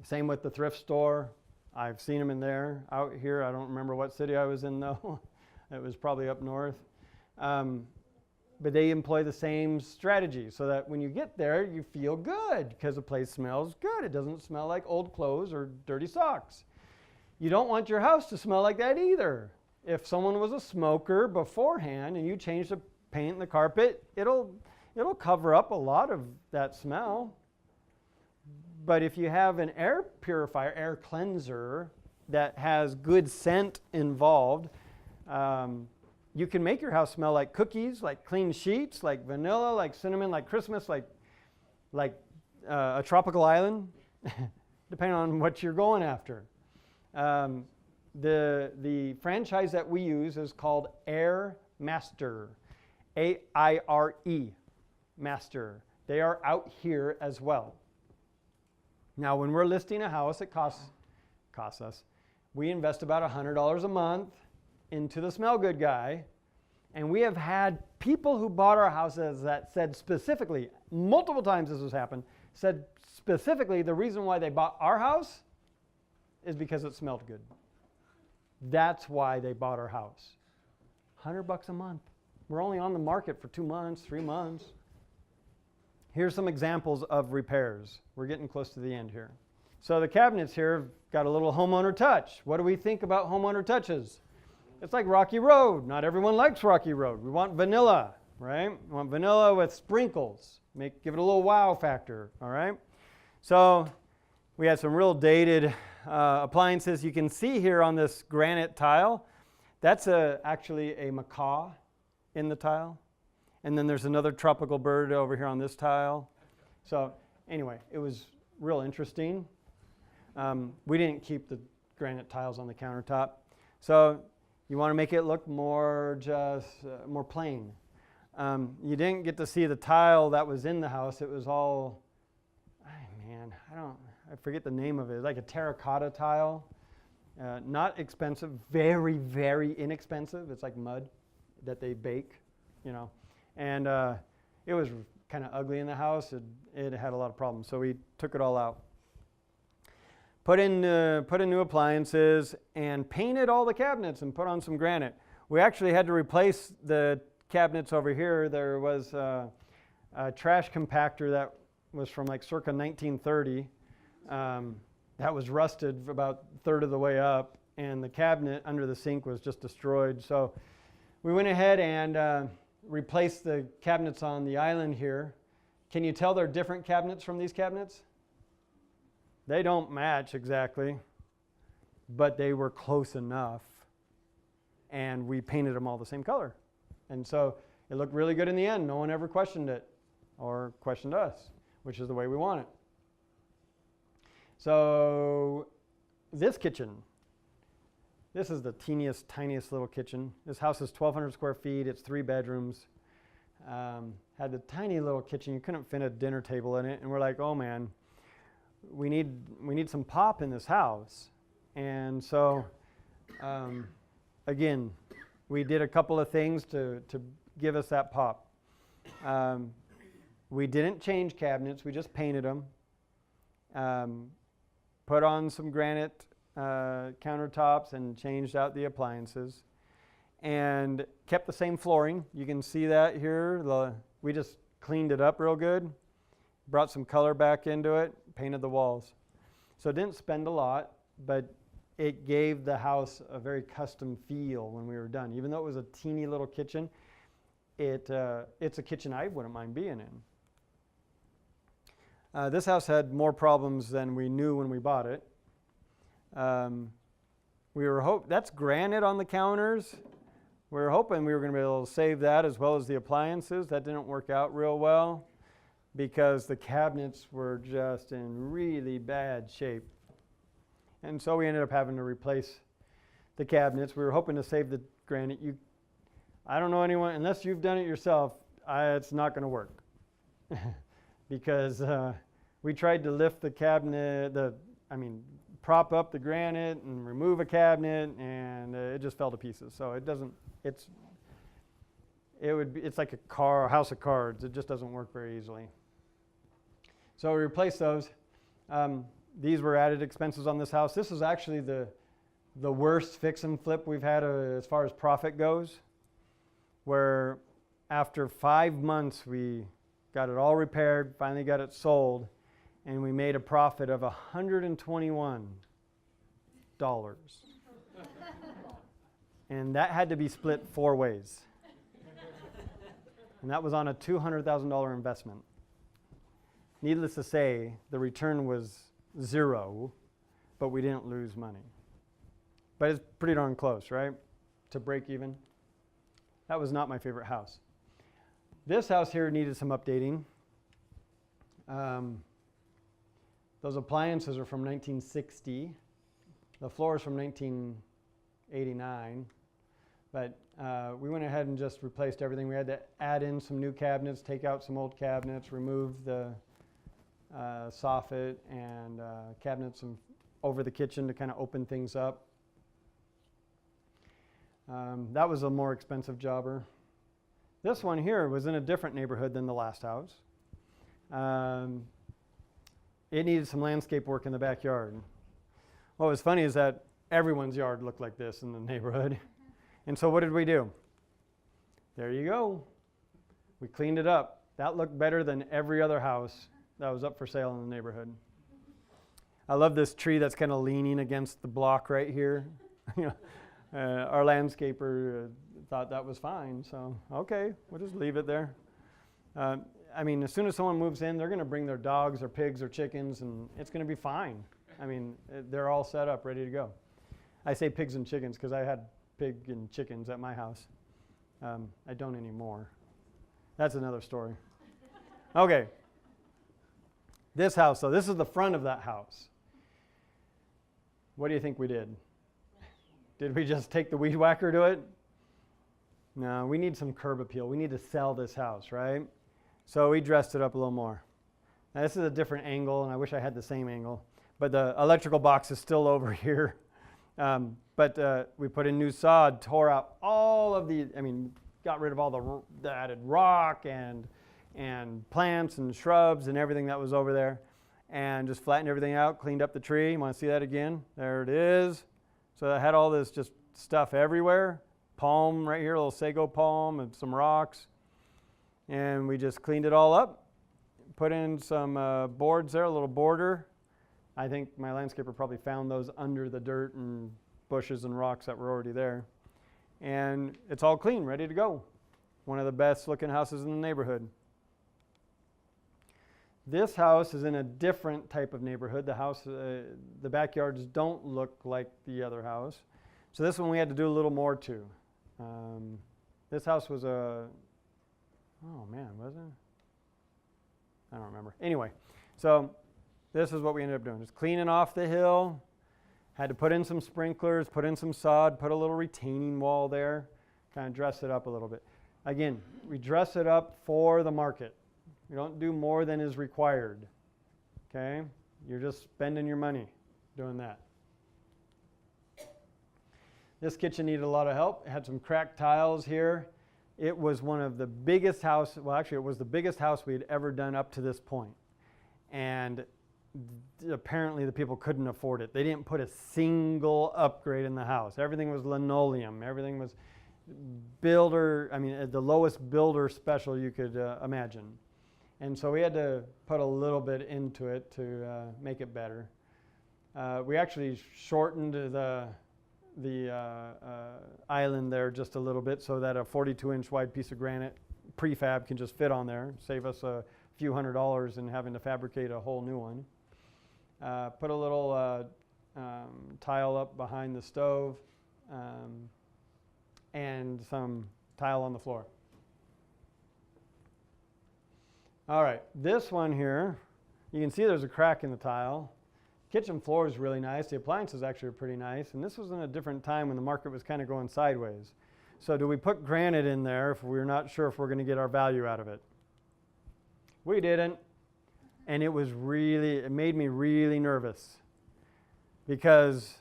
same with the thrift store. I've seen them in there. Out here, I don't remember what city I was in though. It was probably up north. But they employ the same strategy so that when you get there, you feel good because the place smells good. It doesn't smell like old clothes or dirty socks. You don't want your house to smell like that either. If someone was a smoker beforehand and you change the paint and the carpet, it'll cover up a lot of that smell. But if you have an air purifier, air cleanser that has good scent involved. You can make your house smell like cookies, like clean sheets, like vanilla, like cinnamon, like Christmas, like a tropical island, depending on what you're going after. The franchise that we use is called Air Master, AIRE, Master. They are out here as well. Now, when we're listing a house, it costs us. We invest about $100 a month into the smell good guy, and we have had people who bought our houses that said specifically, multiple times this has happened, said specifically the reason why they bought our house is because it smelled good. That's why they bought our house. $100 a month. We're only on the market for 2 months, 3 months. Here's some examples of repairs. We're getting close to the end here. So the cabinets here have got a little homeowner touch. What do we think about homeowner touches? It's like Rocky Road. Not everyone likes Rocky Road. We want vanilla, right? We want vanilla with sprinkles. Give it a little wow factor, all right? So we had some real dated appliances. You can see here on this granite tile, that's actually a macaw in the tile. And then there's another tropical bird over here on this tile. So anyway, it was real interesting. We didn't keep the granite tiles on the countertop. So you want to make it look more more plain. You didn't get to see the tile that was in the house. It was all, I forget the name of it. It's like a terracotta tile. Not expensive, very, very inexpensive. It's like mud that they bake, And it was kind of ugly in the house. It had a lot of problems, so we took it all out. Put in new appliances and painted all the cabinets and put on some granite. We actually had to replace the cabinets over here. There was a trash compactor that was from like circa 1930. That was rusted about a third of the way up, and the cabinet under the sink was just destroyed. So we went ahead and replaced the cabinets on the island here. Can you tell they're different cabinets from these cabinets? They don't match exactly, but they were close enough, and we painted them all the same color. And so it looked really good in the end. No one ever questioned it or questioned us, which is the way we want it. So this kitchen, this is the teeniest, tiniest little kitchen. This house is 1,200 square feet. It's 3 bedrooms. Had the tiny little kitchen. You couldn't fit a dinner table in it. And we're like, oh man, we need some pop in this house. And so, again, we did a couple of things to give us that pop. We didn't change cabinets. We just painted them. Put on some granite countertops and changed out the appliances. And kept the same flooring. You can see that here. We just cleaned it up real good. Brought some color back into it. Painted the walls. So it didn't spend a lot, but it gave the house a very custom feel when we were done. Even though it was a teeny little kitchen, it's a kitchen I wouldn't mind being in. This house had more problems than we knew when we bought it. That's granite on the counters. We were hoping we were going to be able to save that as well as the appliances. That didn't work out real well because the cabinets were just in really bad shape. And so we ended up having to replace the cabinets. We were hoping to save the granite. I don't know anyone, unless you've done it yourself, it's not going to work. Because we tried to lift the cabinet, prop up the granite and remove a cabinet, and it just fell to pieces. So it's like a house of cards. It just doesn't work very easily. So we replaced those. These were added expenses on this house. This is actually the worst fix and flip we've had as far as profit goes, where after 5 months we got it all repaired, finally got it sold, and we made a profit of $121. And that had to be split 4 ways. And that was on a $200,000 investment. Needless to say, the return was 0, but we didn't lose money. but it's pretty darn close, right? To break even. That was not my favorite house. This house here needed some updating. Those appliances are from 1960. The floor is from 1989. But we went ahead and just replaced everything. We had to add in some new cabinets, take out some old cabinets, remove the soffit and cabinets over the kitchen to kind of open things up. That was a more expensive jobber. This one here was in a different neighborhood than the last house. It needed some landscape work in the backyard. What was funny is that everyone's yard looked like this in the neighborhood. And so what did we do? There you go. We cleaned it up. That looked better than every other house that was up for sale in the neighborhood. I love this tree that's kind of leaning against the block right here. Our landscaper thought that was fine, so okay, we'll just leave it there. I mean, as soon as someone moves in, they're going to bring their dogs or pigs or chickens, and it's going to be fine. I mean, they're all set up, ready to go. I say pigs and chickens because I had pig and chickens at my house. I don't anymore. That's another story. Okay. This house, so this is the front of that house. What do you think we did? Did we just take the weed whacker to it? No, we need some curb appeal. We need to sell this house, right? So we dressed it up a little more. Now this is a different angle, and I wish I had the same angle. But the electrical box is still over here. But we put in new sod, tore out all of got rid of all the added rock and plants and shrubs and everything that was over there. And just flattened everything out, cleaned up the tree. You want to see that again? There it is. So I had all this just stuff everywhere. Palm right here, a little sago palm and some rocks. And we just cleaned it all up. Put in some boards there, a little border. I think my landscaper probably found those under the dirt and bushes and rocks that were already there. And it's all clean, ready to go. One of the best looking houses in the neighborhood. This house is in a different type of neighborhood. The backyards don't look like the other house. So this one we had to do a little more to. This house was was it? I don't remember. Anyway, so this is what we ended up doing. Just cleaning off the hill. Had to put in some sprinklers, put in some sod, put a little retaining wall there, kind of dress it up a little bit. Again, we dress it up for the market. You don't do more than is required, okay? You're just spending your money doing that. This kitchen needed a lot of help. It had some cracked tiles here. It was one of the biggest house, well actually it was the biggest house we had ever done up to this point. And apparently the people couldn't afford it. They didn't put a single upgrade in the house. Everything was linoleum. Everything was the lowest builder special you could imagine. And so we had to put a little bit into it to make it better. We actually shortened the island there just a little bit so that a 42-inch wide piece of granite prefab can just fit on there, save us a few $100s in having to fabricate a whole new one. Put a little tile up behind the stove and some tile on the floor. All right, this one here, you can see there's a crack in the tile. Kitchen floor is really nice. The appliances actually are pretty nice. And this was in a different time when the market was kind of going sideways. So do we put granite in there if we're not sure if we're going to get our value out of it? We didn't. And it made me really nervous because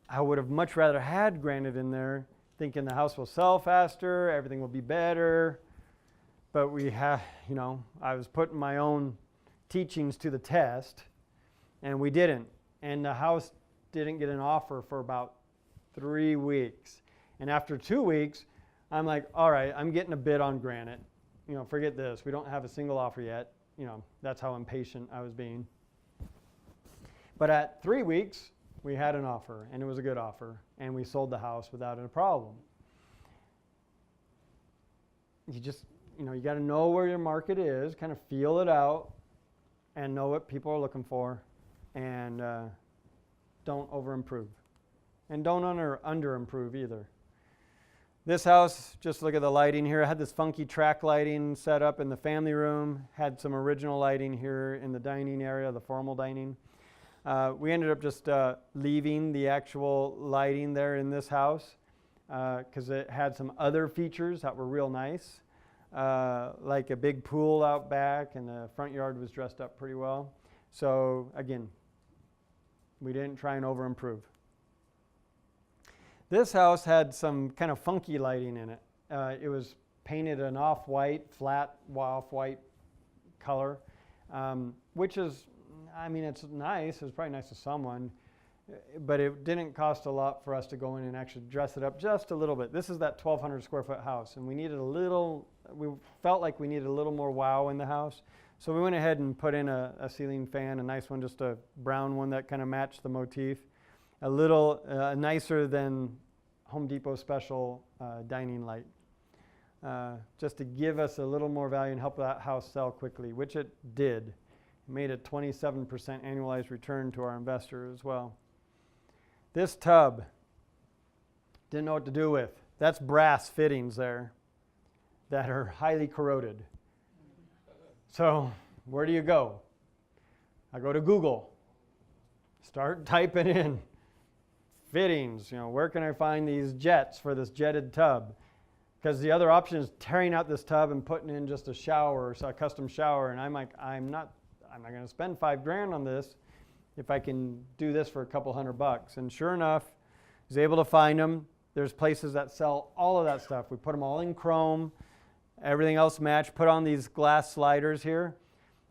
I would have much rather had granite in there, thinking the house will sell faster, everything will be better. But I was putting my own teachings to the test, and we didn't. And the house didn't get an offer for about 3 weeks. And after 2 weeks, I'm like, all right, I'm getting a bid on granite. Forget this. We don't have a single offer yet. That's how impatient I was being. But at 3 weeks, we had an offer, and it was a good offer, and we sold the house without a problem. You got to know where your market is, kind of feel it out, and know what people are looking for, and don't over-improve. and don't under improve either. This house, just look at the lighting here. It had this funky track lighting set up in the family room, had some original lighting here in the dining area, the formal dining. We ended up just leaving the actual lighting there in this house because it had some other features that were real nice, like a big pool out back, and the front yard was dressed up pretty well. So again, we didn't try and over improve. This house had some kind of funky lighting in it. It was painted an off-white, flat off-white color, which is, I mean, it's nice. It's probably nice to someone, but it didn't cost a lot for us to go in and actually dress it up just a little bit. This is that 1,200 square foot house, and we felt like we needed a little more wow in the house. So we went ahead and put in a ceiling fan, a nice one, just a brown one that kind of matched the motif. A little nicer than Home Depot special dining light, just to give us a little more value and help that house sell quickly, which it did. It made a 27% annualized return to our investor as well. This tub, didn't know what to do with. That's brass fittings there that are highly corroded. So where do you go? I go to Google, start typing in fittings, where can I find these jets for this jetted tub? Because the other option is tearing out this tub and putting in just a shower, a custom shower, and I'm like, I'm not going to spend $5,000 on this if I can do this for a couple $100. And sure enough, I was able to find them. There's places that sell all of that stuff. We put them all in chrome, everything else matched, put on these glass sliders here.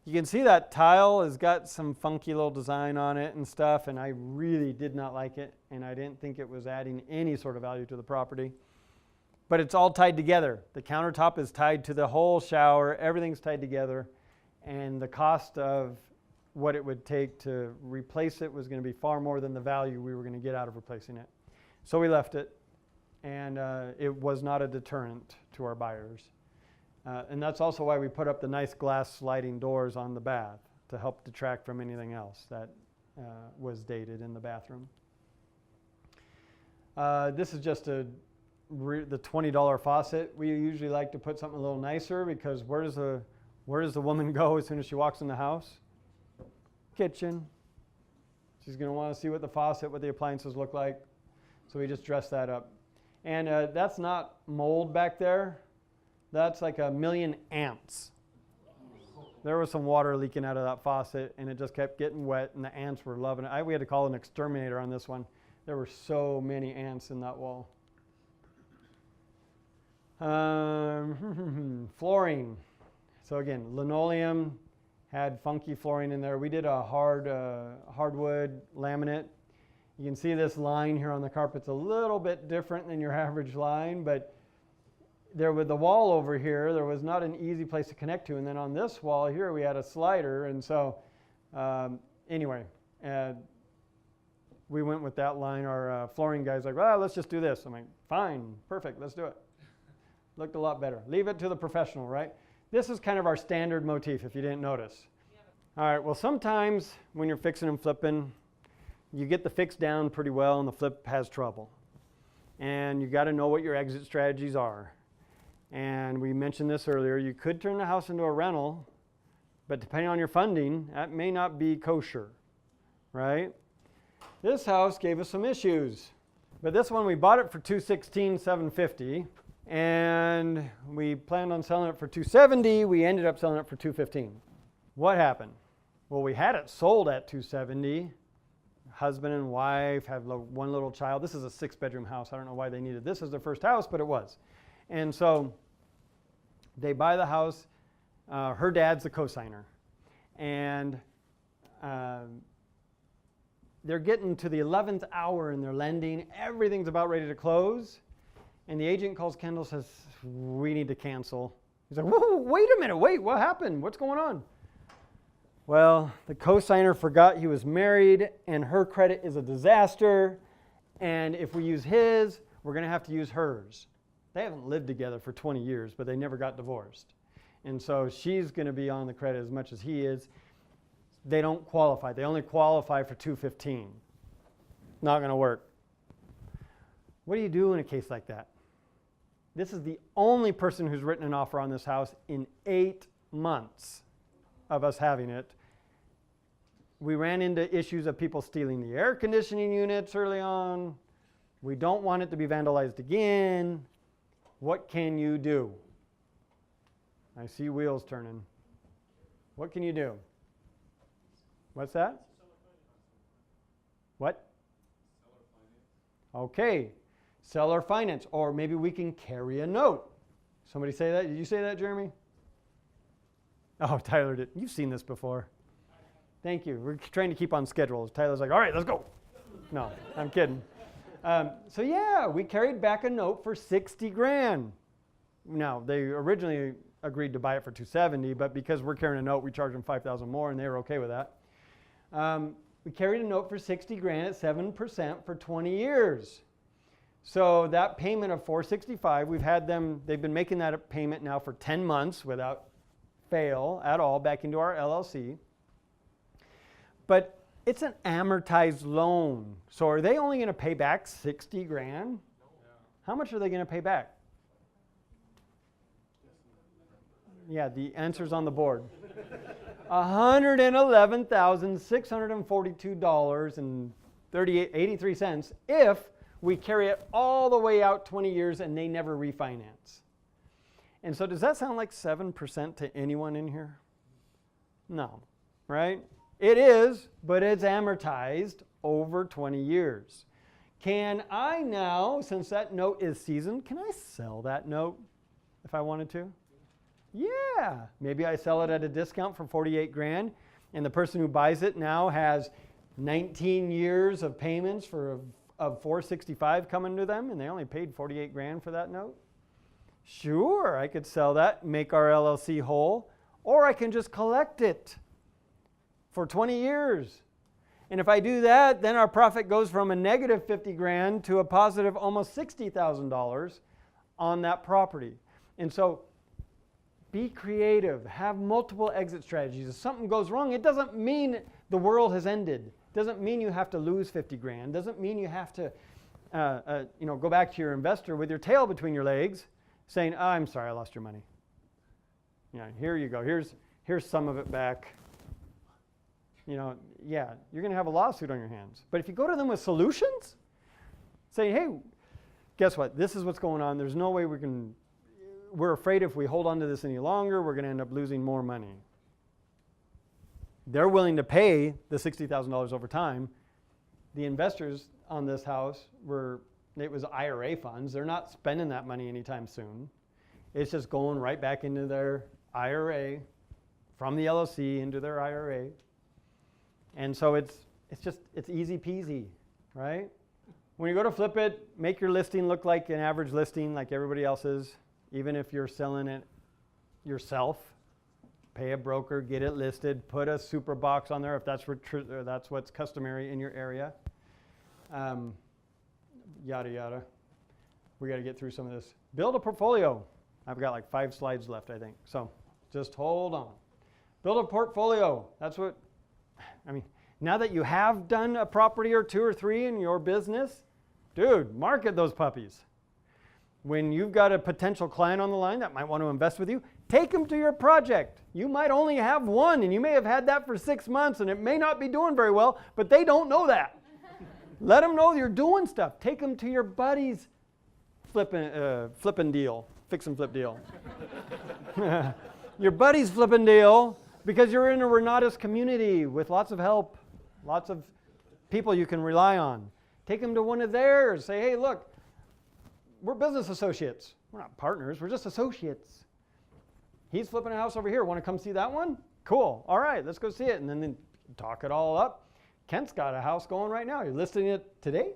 You can see that tile has got some funky little design on it and stuff, and I really did not like it, and I didn't think it was adding any sort of value to the property. But it's all tied together. The countertop is tied to the whole shower. Everything's tied together, and the cost of what it would take to replace it was going to be far more than the value we were going to get out of replacing it. So we left it, and it was not a deterrent to our buyers. And that's also why we put up the nice glass sliding doors on the bath to help detract from anything else that was dated in the bathroom. This is just the $20 faucet. We usually like to put something a little nicer because where does the woman go as soon as she walks in the house? Kitchen. She's going to want to see what the appliances look like. So we just dress that up. And that's not mold back there. That's like 1,000,000 ants. There was some water leaking out of that faucet, and it just kept getting wet, and the ants were loving it. We had to call an exterminator on this one. There were so many ants in that wall. Flooring. So again, linoleum had funky flooring in there. We did a hardwood laminate. You can see this line here on the carpet's a little bit different than your average line, but there with the wall over here, there was not an easy place to connect to. And then on this wall here, we had a slider. And so anyway, we went with that line. Our flooring guy's like, well, let's just do this. I'm like, fine, perfect, let's do it. Looked a lot better. Leave it to the professional, right? This is kind of our standard motif, if you didn't notice. All right, well, sometimes when you're fixing and flipping, you get the fix down pretty well and the flip has trouble. And you got to know what your exit strategies are. And we mentioned this earlier, you could turn the house into a rental, but depending on your funding, that may not be kosher, right? This house gave us some issues. But this one, we bought it for $216,750, and we planned on selling it for $270. We ended up selling it for $215. What happened? Well, we had it sold at $270. Husband and wife have one little child. This is a 6-bedroom house. I don't know why they needed this as their first house, but it was. And so they buy the house. Her dad's the cosigner. And they're getting to the 11th hour in their lending. Everything's about ready to close. And the agent calls Kendall and says, we need to cancel. He's like, whoa, wait a minute. Wait, what happened? What's going on? Well, the cosigner forgot he was married, and her credit is a disaster. And if we use his, we're going to have to use hers. They haven't lived together for 20 years, but they never got divorced. And so she's going to be on the credit as much as he is. They don't qualify. They only qualify for $215. Not going to work. What do you do in a case like that? This is the only person who's written an offer on this house in 8 months of us having it. We ran into issues of people stealing the air conditioning units early on. We don't want it to be vandalized again. What can you do? I see wheels turning. What can you do? What's that? What? Okay. Seller finance. Or maybe we can carry a note. Somebody say that? Did you say that, Jeremy? Oh, Tyler did. You've seen this before. Thank you. We're trying to keep on schedule. Tyler's like, all right, let's go. No, I'm kidding. So yeah, we carried back a note for 60 grand. Now, they originally agreed to buy it for 270, but because we're carrying a note, we charged them 5,000 more, and they were okay with that. We carried a note for 60 grand at 7% for 20 years. So that payment of 465, they've been making that payment now for 10 months without fail at all back into our LLC. But it's an amortized loan. So are they only going to pay back 60 grand? How much are they going to pay back? Yeah, the answer's on the board. $111,642.83 if we carry it all the way out 20 years and they never refinance. And so does that sound like 7% to anyone in here? No, right? It is, but it's amortized over 20 years. Can I now, since that note is seasoned, can I sell that note if I wanted to? Yeah, maybe I sell it at a discount for 48 grand, and the person who buys it now has 19 years of payments of 465 coming to them, and they only paid 48 grand for that note. Sure, I could sell that, make our LLC whole, or I can just collect it for 20 years. And if I do that, then our profit goes from a negative 50 grand to a positive almost $60,000 on that property. And so be creative, have multiple exit strategies. If something goes wrong, it doesn't mean the world has ended. Doesn't mean you have to lose 50 grand. Doesn't mean you have to go back to your investor with your tail between your legs saying, oh, I'm sorry, I lost your money. Yeah, here you go. Here's some of it back. Yeah, you're going to have a lawsuit on your hands. But if you go to them with solutions, say, hey, guess what? This is what's going on. There's no way we're afraid if we hold on to this any longer, we're going to end up losing more money. They're willing to pay the $60,000 over time. The investors on this house it was IRA funds. They're not spending that money anytime soon. It's just going right back into their IRA, from the LLC into their IRA. And so it's easy peasy, right? When you go to flip it, make your listing look like an average listing like everybody else's, even if you're selling it yourself. Pay a broker, get it listed, put a super box on there if that's what's customary in your area. Yada, yada. We got to get through some of this. Build a portfolio. I've got like 5 slides left, I think. So just hold on. Build a portfolio. Now that you have done a property or 2 or 3 in your business, dude, market those puppies. When you've got a potential client on the line that might want to invest with you, take them to your project. You might only have one, and you may have had that for 6 months, and it may not be doing very well, but they don't know that. Let them know you're doing stuff. Take them to your buddy's flipping deal, fix and flip deal. Your buddy's flipping deal, because you're in a Renatus community with lots of help, lots of people you can rely on. Take them to one of theirs. Say, hey, look, we're business associates. We're not partners. We're just associates. He's flipping a house over here. Want to come see that one? Cool. All right, let's go see it. And then talk it all up. Kent's got a house going right now. You're listing it today?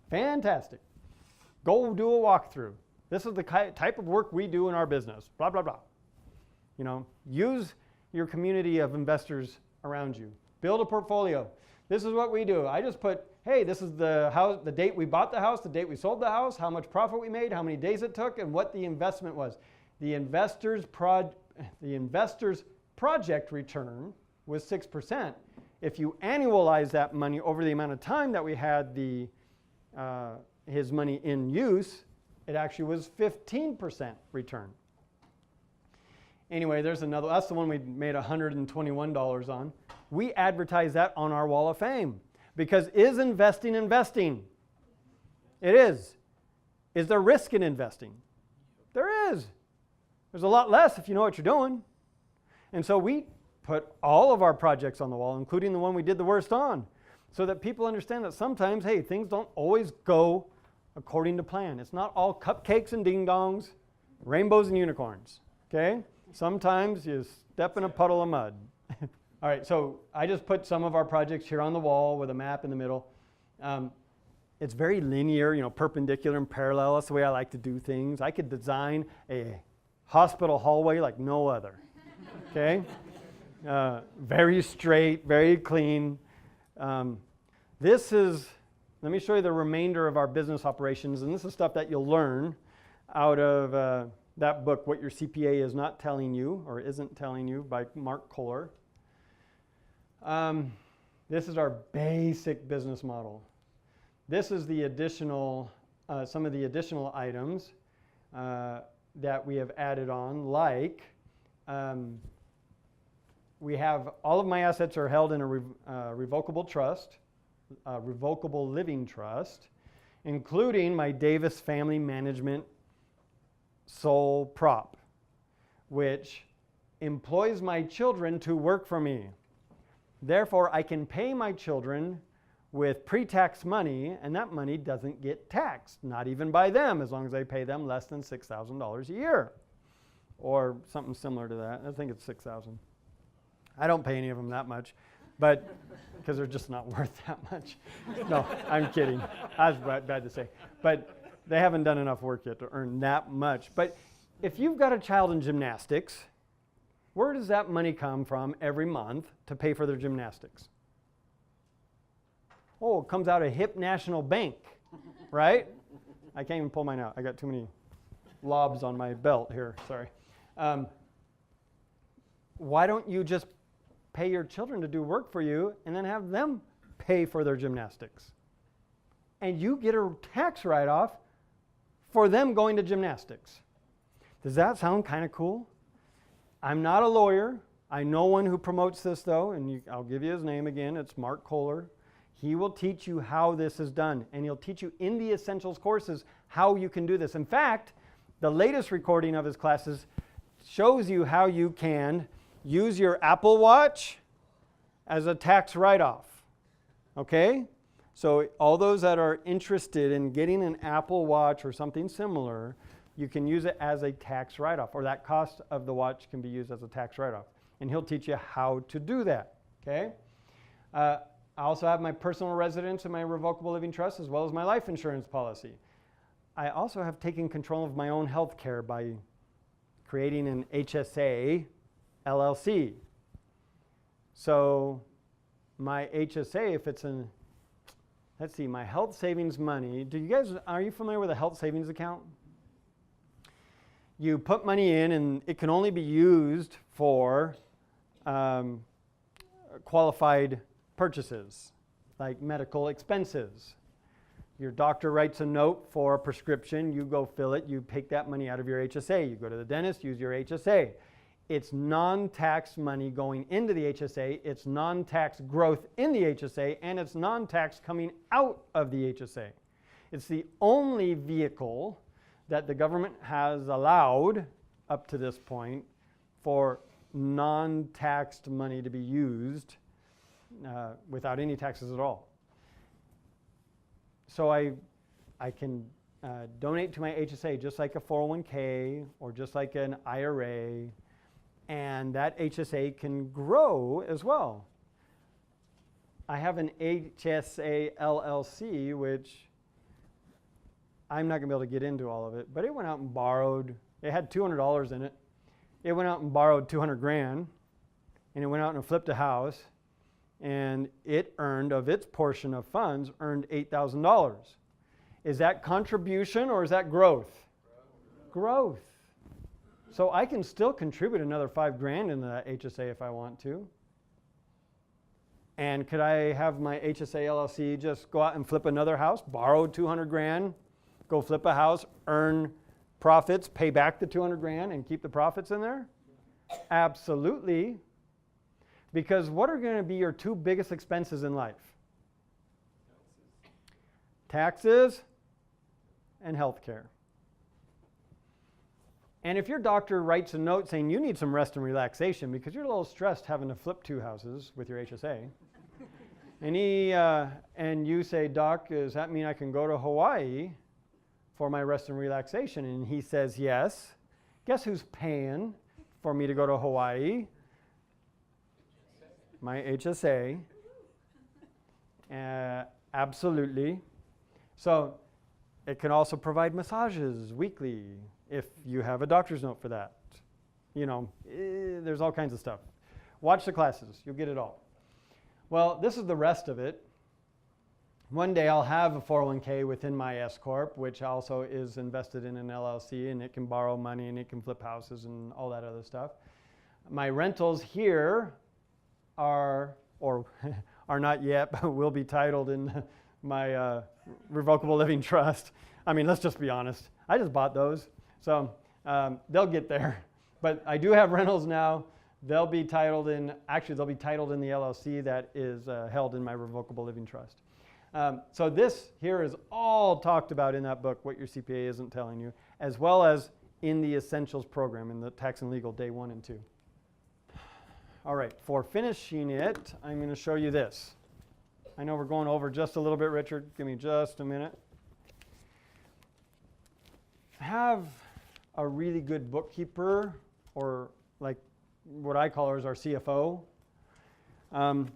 Fantastic. Go do a walkthrough. This is the type of work we do in our business. Blah, blah, blah. Use your community of investors around you. Build a portfolio. This is what we do. I just put, hey, this is the house, the date we bought the house, the date we sold the house, how much profit we made, how many days it took, and what the investment was. The investor's project return was 6%. If you annualize that money over the amount of time that we had the his money in use, it actually was 15% return. Anyway, there's another, that's the one we made $121 on. We advertise that on our wall of fame because is investing investing? It is. Is there risk in investing? There is. There's a lot less if you know what you're doing. And so we put all of our projects on the wall, including the one we did the worst on, so that people understand that sometimes, hey, things don't always go according to plan. It's not all cupcakes and ding-dongs, rainbows and unicorns, okay? Sometimes you step in a puddle of mud. All right, so I just put some of our projects here on the wall with a map in the middle. It's very linear, perpendicular and parallel. That's the way I like to do things. I could design a hospital hallway like no other, okay? Very straight, very clean. This is, let me show you the remainder of our business operations, and this is stuff that you'll learn out of that book, What Your CPA Is Not Telling You or Isn't Telling You by Mark Kohler. This is our basic business model. This is the additional, some of the additional items that we have added on, like we have all of my assets are held in a revocable trust, revocable living trust, including my Davis Family Management sole prop, which employs my children to work for me. Therefore, I can pay my children with pre-tax money, and that money doesn't get taxed, not even by them, as long as I pay them less than $6,000 a year, or something similar to that. I think it's $6,000. I don't pay any of them that much, but because they're just not worth that much. No, I'm kidding. That's bad to say. But they haven't done enough work yet to earn that much. But if you've got a child in gymnastics, where does that money come from every month to pay for their gymnastics? Oh, it comes out of Hip National Bank, right? I can't even pull mine out. I got too many lobs on my belt here, sorry. Why don't you just pay your children to do work for you and then have them pay for their gymnastics? And you get a tax write-off for them going to gymnastics. Does that sound kind of cool? I'm not a lawyer. I know one who promotes this, though, and I'll give you his name again. It's Mark Kohler. He will teach you how this is done, and he'll teach you in the Essentials courses how you can do this. In fact, the latest recording of his classes shows you how you can use your Apple Watch as a tax write-off, okay? So all those that are interested in getting an Apple Watch or something similar, you can use it as a tax write-off, or that cost of the watch can be used as a tax write-off. And he'll teach you how to do that, okay? I also have my personal residence and my revocable living trust, as well as my life insurance policy. I also have taken control of my own health care by creating an HSA LLC. So my HSA, if it's an, let's see, my health savings money, are you familiar with a health savings account? You put money in and it can only be used for qualified purchases, like medical expenses. Your doctor writes a note for a prescription, you go fill it, you take that money out of your HSA. You go to the dentist, use your HSA. It's non-tax money going into the HSA, it's non-tax growth in the HSA, and it's non-tax coming out of the HSA. It's the only vehicle that the government has allowed up to this point for non-taxed money to be used without any taxes at all. So I can donate to my HSA just like a 401k or just like an IRA, and that HSA can grow as well. I have an HSA LLC, which I'm not going to be able to get into all of it, but it went out and borrowed, it had $200 in it. It went out and borrowed 200 grand, and it went out and flipped a house, and it earned, of its portion of funds, earned $8,000. Is that contribution or is that growth? Growth. So I can still contribute another 5 grand into that HSA if I want to. And could I have my HSA LLC just go out and flip another house, borrow 200 grand, go flip a house, earn profits, pay back the 200 grand and keep the profits in there? Absolutely. Because what are going to be your two biggest expenses in life? Taxes and health care. And if your doctor writes a note saying you need some rest and relaxation because you're a little stressed having to flip 2 houses with your HSA, and you say, Doc, does that mean I can go to Hawaii for my rest and relaxation? And he says, yes. Guess who's paying for me to go to Hawaii? My HSA. Absolutely. So it can also provide massages weekly if you have a doctor's note for that. You know, there's all kinds of stuff. Watch the classes. You'll get it all. Well, this is the rest of it. One day I'll have a 401k within my S Corp, which also is invested in an LLC, and it can borrow money and it can flip houses and all that other stuff. My rentals here are, or are not yet, but will be titled in my revocable living trust. I mean, let's just be honest. I just bought those, so they'll get there. But I do have rentals now. They'll be titled in, actually they'll be titled in the LLC that is held in my revocable living trust. So this here is all talked about in that book, What Your CPA Isn't Telling You, as well as in the Essentials program in the Tax and Legal Day 1 and 2. All right, for finishing it, I'm going to show you this. I know we're going over just a little bit, Richard. Give me just a minute. Have a really good bookkeeper, or like what I call her is our CFO.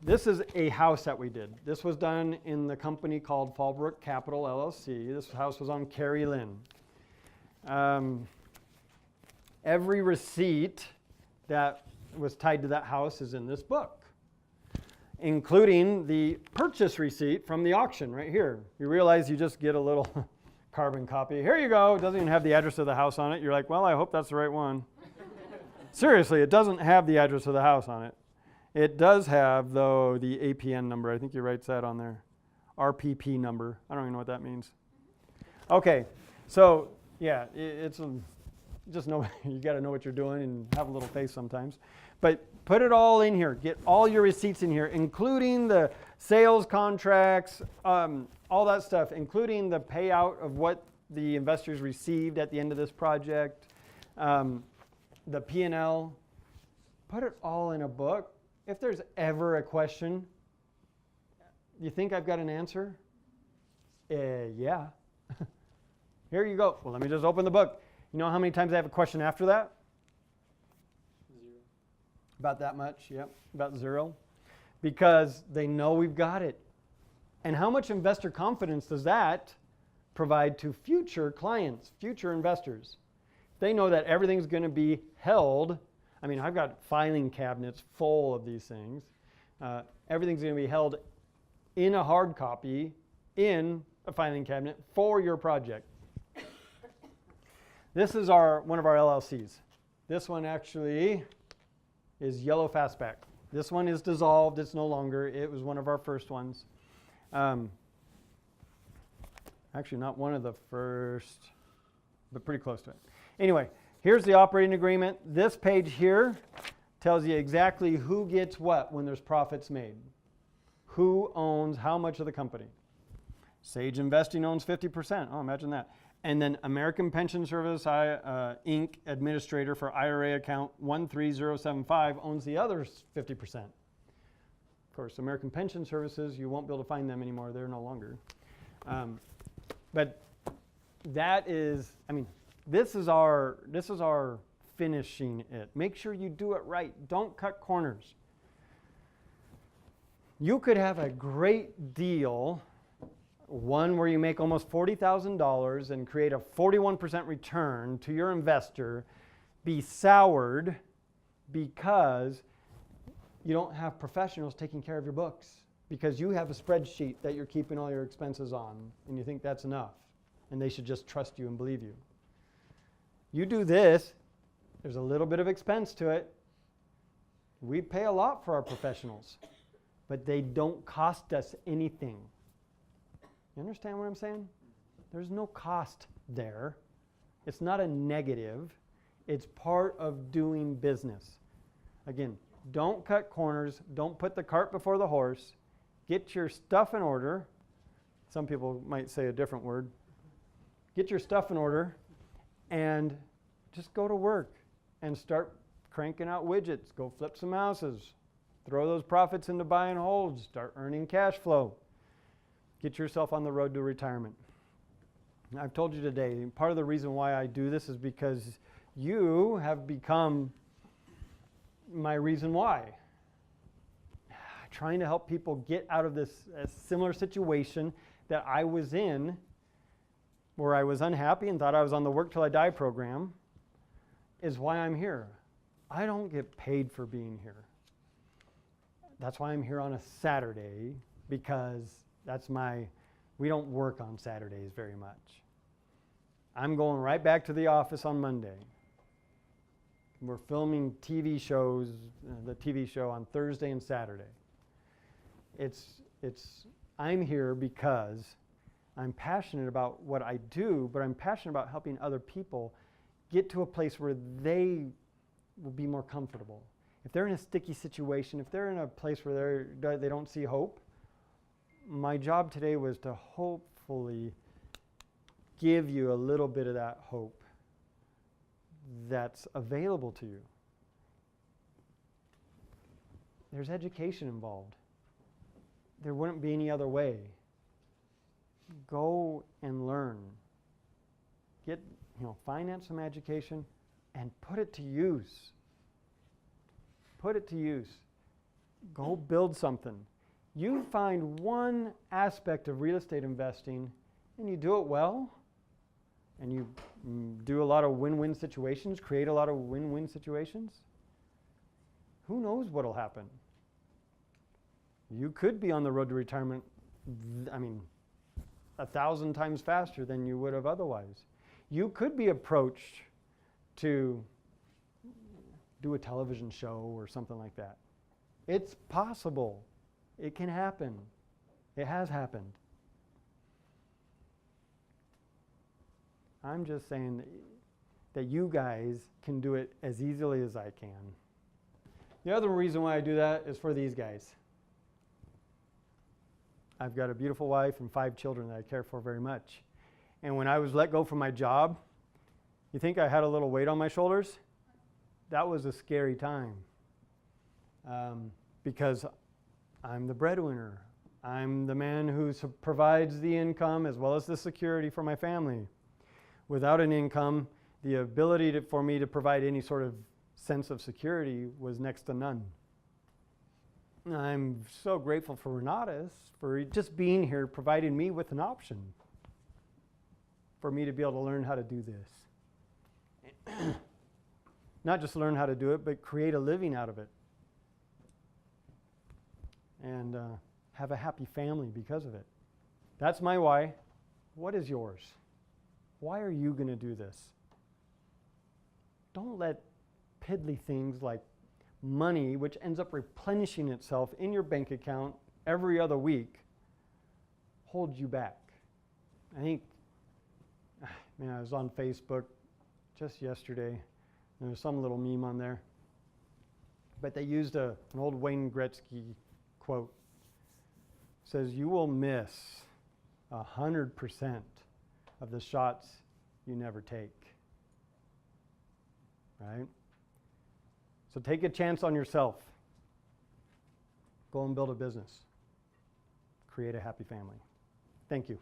This is a house that we did. This was done in the company called Fallbrook Capital LLC. This house was on Cary Lynn. Every receipt that was tied to that house is in this book, including the purchase receipt from the auction right here. You realize you just get a little carbon copy. Here you go. It doesn't even have the address of the house on it. You're like, well, I hope that's the right one. Seriously, it doesn't have the address of the house on it. It does have, though, the APN number. I think he writes that on there. RPP number. I don't even know what that means. Okay, so yeah, it's just know you got to know what you're doing and have a little faith sometimes. But put it all in here. Get all your receipts in here, including the sales contracts, all that stuff, including the payout of what the investors received at the end of this project, the P&L. Put it all in a book. If there's ever a question, you think I've got an answer? Yeah. Here you go. Well, let me just open the book. You know how many times I have a question after that? 0. About that much, yep, about 0. Because they know we've got it. And how much investor confidence does that provide to future clients, future investors? They know that everything's going to be held. I mean, I've got filing cabinets full of these things. Everything's going to be held in a hard copy in a filing cabinet for your project. This is one of our LLCs. This one actually is Yellow Fastback. This one is dissolved. It's no longer. It was one of our first ones. Actually, not one of the first, but pretty close to it. Anyway, here's the operating agreement. This page here tells you exactly who gets what when there's profits made. Who owns how much of the company. Sage Investing owns 50%. Oh, imagine that. And then American Pension Service, Inc., administrator for IRA account 13075 owns the other 50%. Of course, American Pension Services, you won't be able to find them anymore. They're no longer. But that is, I mean, this is our finishing it. Make sure you do it right. Don't cut corners. You could have a great deal, one where you make almost $40,000 and create a 41% return to your investor, be soured because you don't have professionals taking care of your books, because you have a spreadsheet that you're keeping all your expenses on and you think that's enough and they should just trust you and believe you. You do this, there's a little bit of expense to it. We pay a lot for our professionals. but they don't cost us anything. You understand what I'm saying? There's no cost there. It's not a negative. It's part of doing business. Again, don't cut corners. Don't put the cart before the horse. Get your stuff in order. Some people might say a different word. Get your stuff in order and just go to work and start cranking out widgets. Go flip some houses. Throw those profits into buy and holds. Start earning cash flow. Get yourself on the road to retirement. I've told you today, part of the reason why I do this is because you have become my reason why. Trying to help people get out of this similar situation that I was in, where I was unhappy and thought I was on the work till I die program, is why I'm here. I don't get paid for being here. That's why I'm here on a Saturday, because we don't work on Saturdays very much. I'm going right back to the office on Monday. We're filming TV shows, the TV show on Thursday and Saturday. I'm here because I'm passionate about what I do, but I'm passionate about helping other people get to a place where they will be more comfortable. If they're in a sticky situation, if they're in a place where they don't see hope, my job today was to hopefully give you a little bit of that hope that's available to you. There's education involved. There wouldn't be any other way. Go and learn. Finance some education and put it to use. Put it to use. Go build something. You find one aspect of real estate investing and you do it well, and you do a lot of win-win situations, create a lot of win-win situations, who knows what will happen? You could be on the road to retirement, 1,000 times faster than you would have otherwise. You could be approached to do a television show or something like that. It's possible. It can happen. It has happened. I'm just saying that you guys can do it as easily as I can. The other reason why I do that is for these guys. I've got a beautiful wife and 5 children that I care for very much. And when I was let go from my job, you think I had a little weight on my shoulders? That was a scary time. Because I'm the breadwinner. I'm the man who provides the income as well as the security for my family. Without an income, the ability for me to provide any sort of sense of security was next to none. I'm so grateful for Renatus for just being here, providing me with an option for me to be able to learn how to do this. Not just learn how to do it, but create a living out of it. And have a happy family because of it. That's my why. What is yours? Why are you going to do this? Don't let piddly things like money, which ends up replenishing itself in your bank account every other week, hold you back. I think, I was on Facebook just yesterday. There was some little meme on there. But they used an old Wayne Gretzky quote. It says, "You will miss 100% of the shots you never take." Right? So take a chance on yourself. Go and build a business. Create a happy family. Thank you.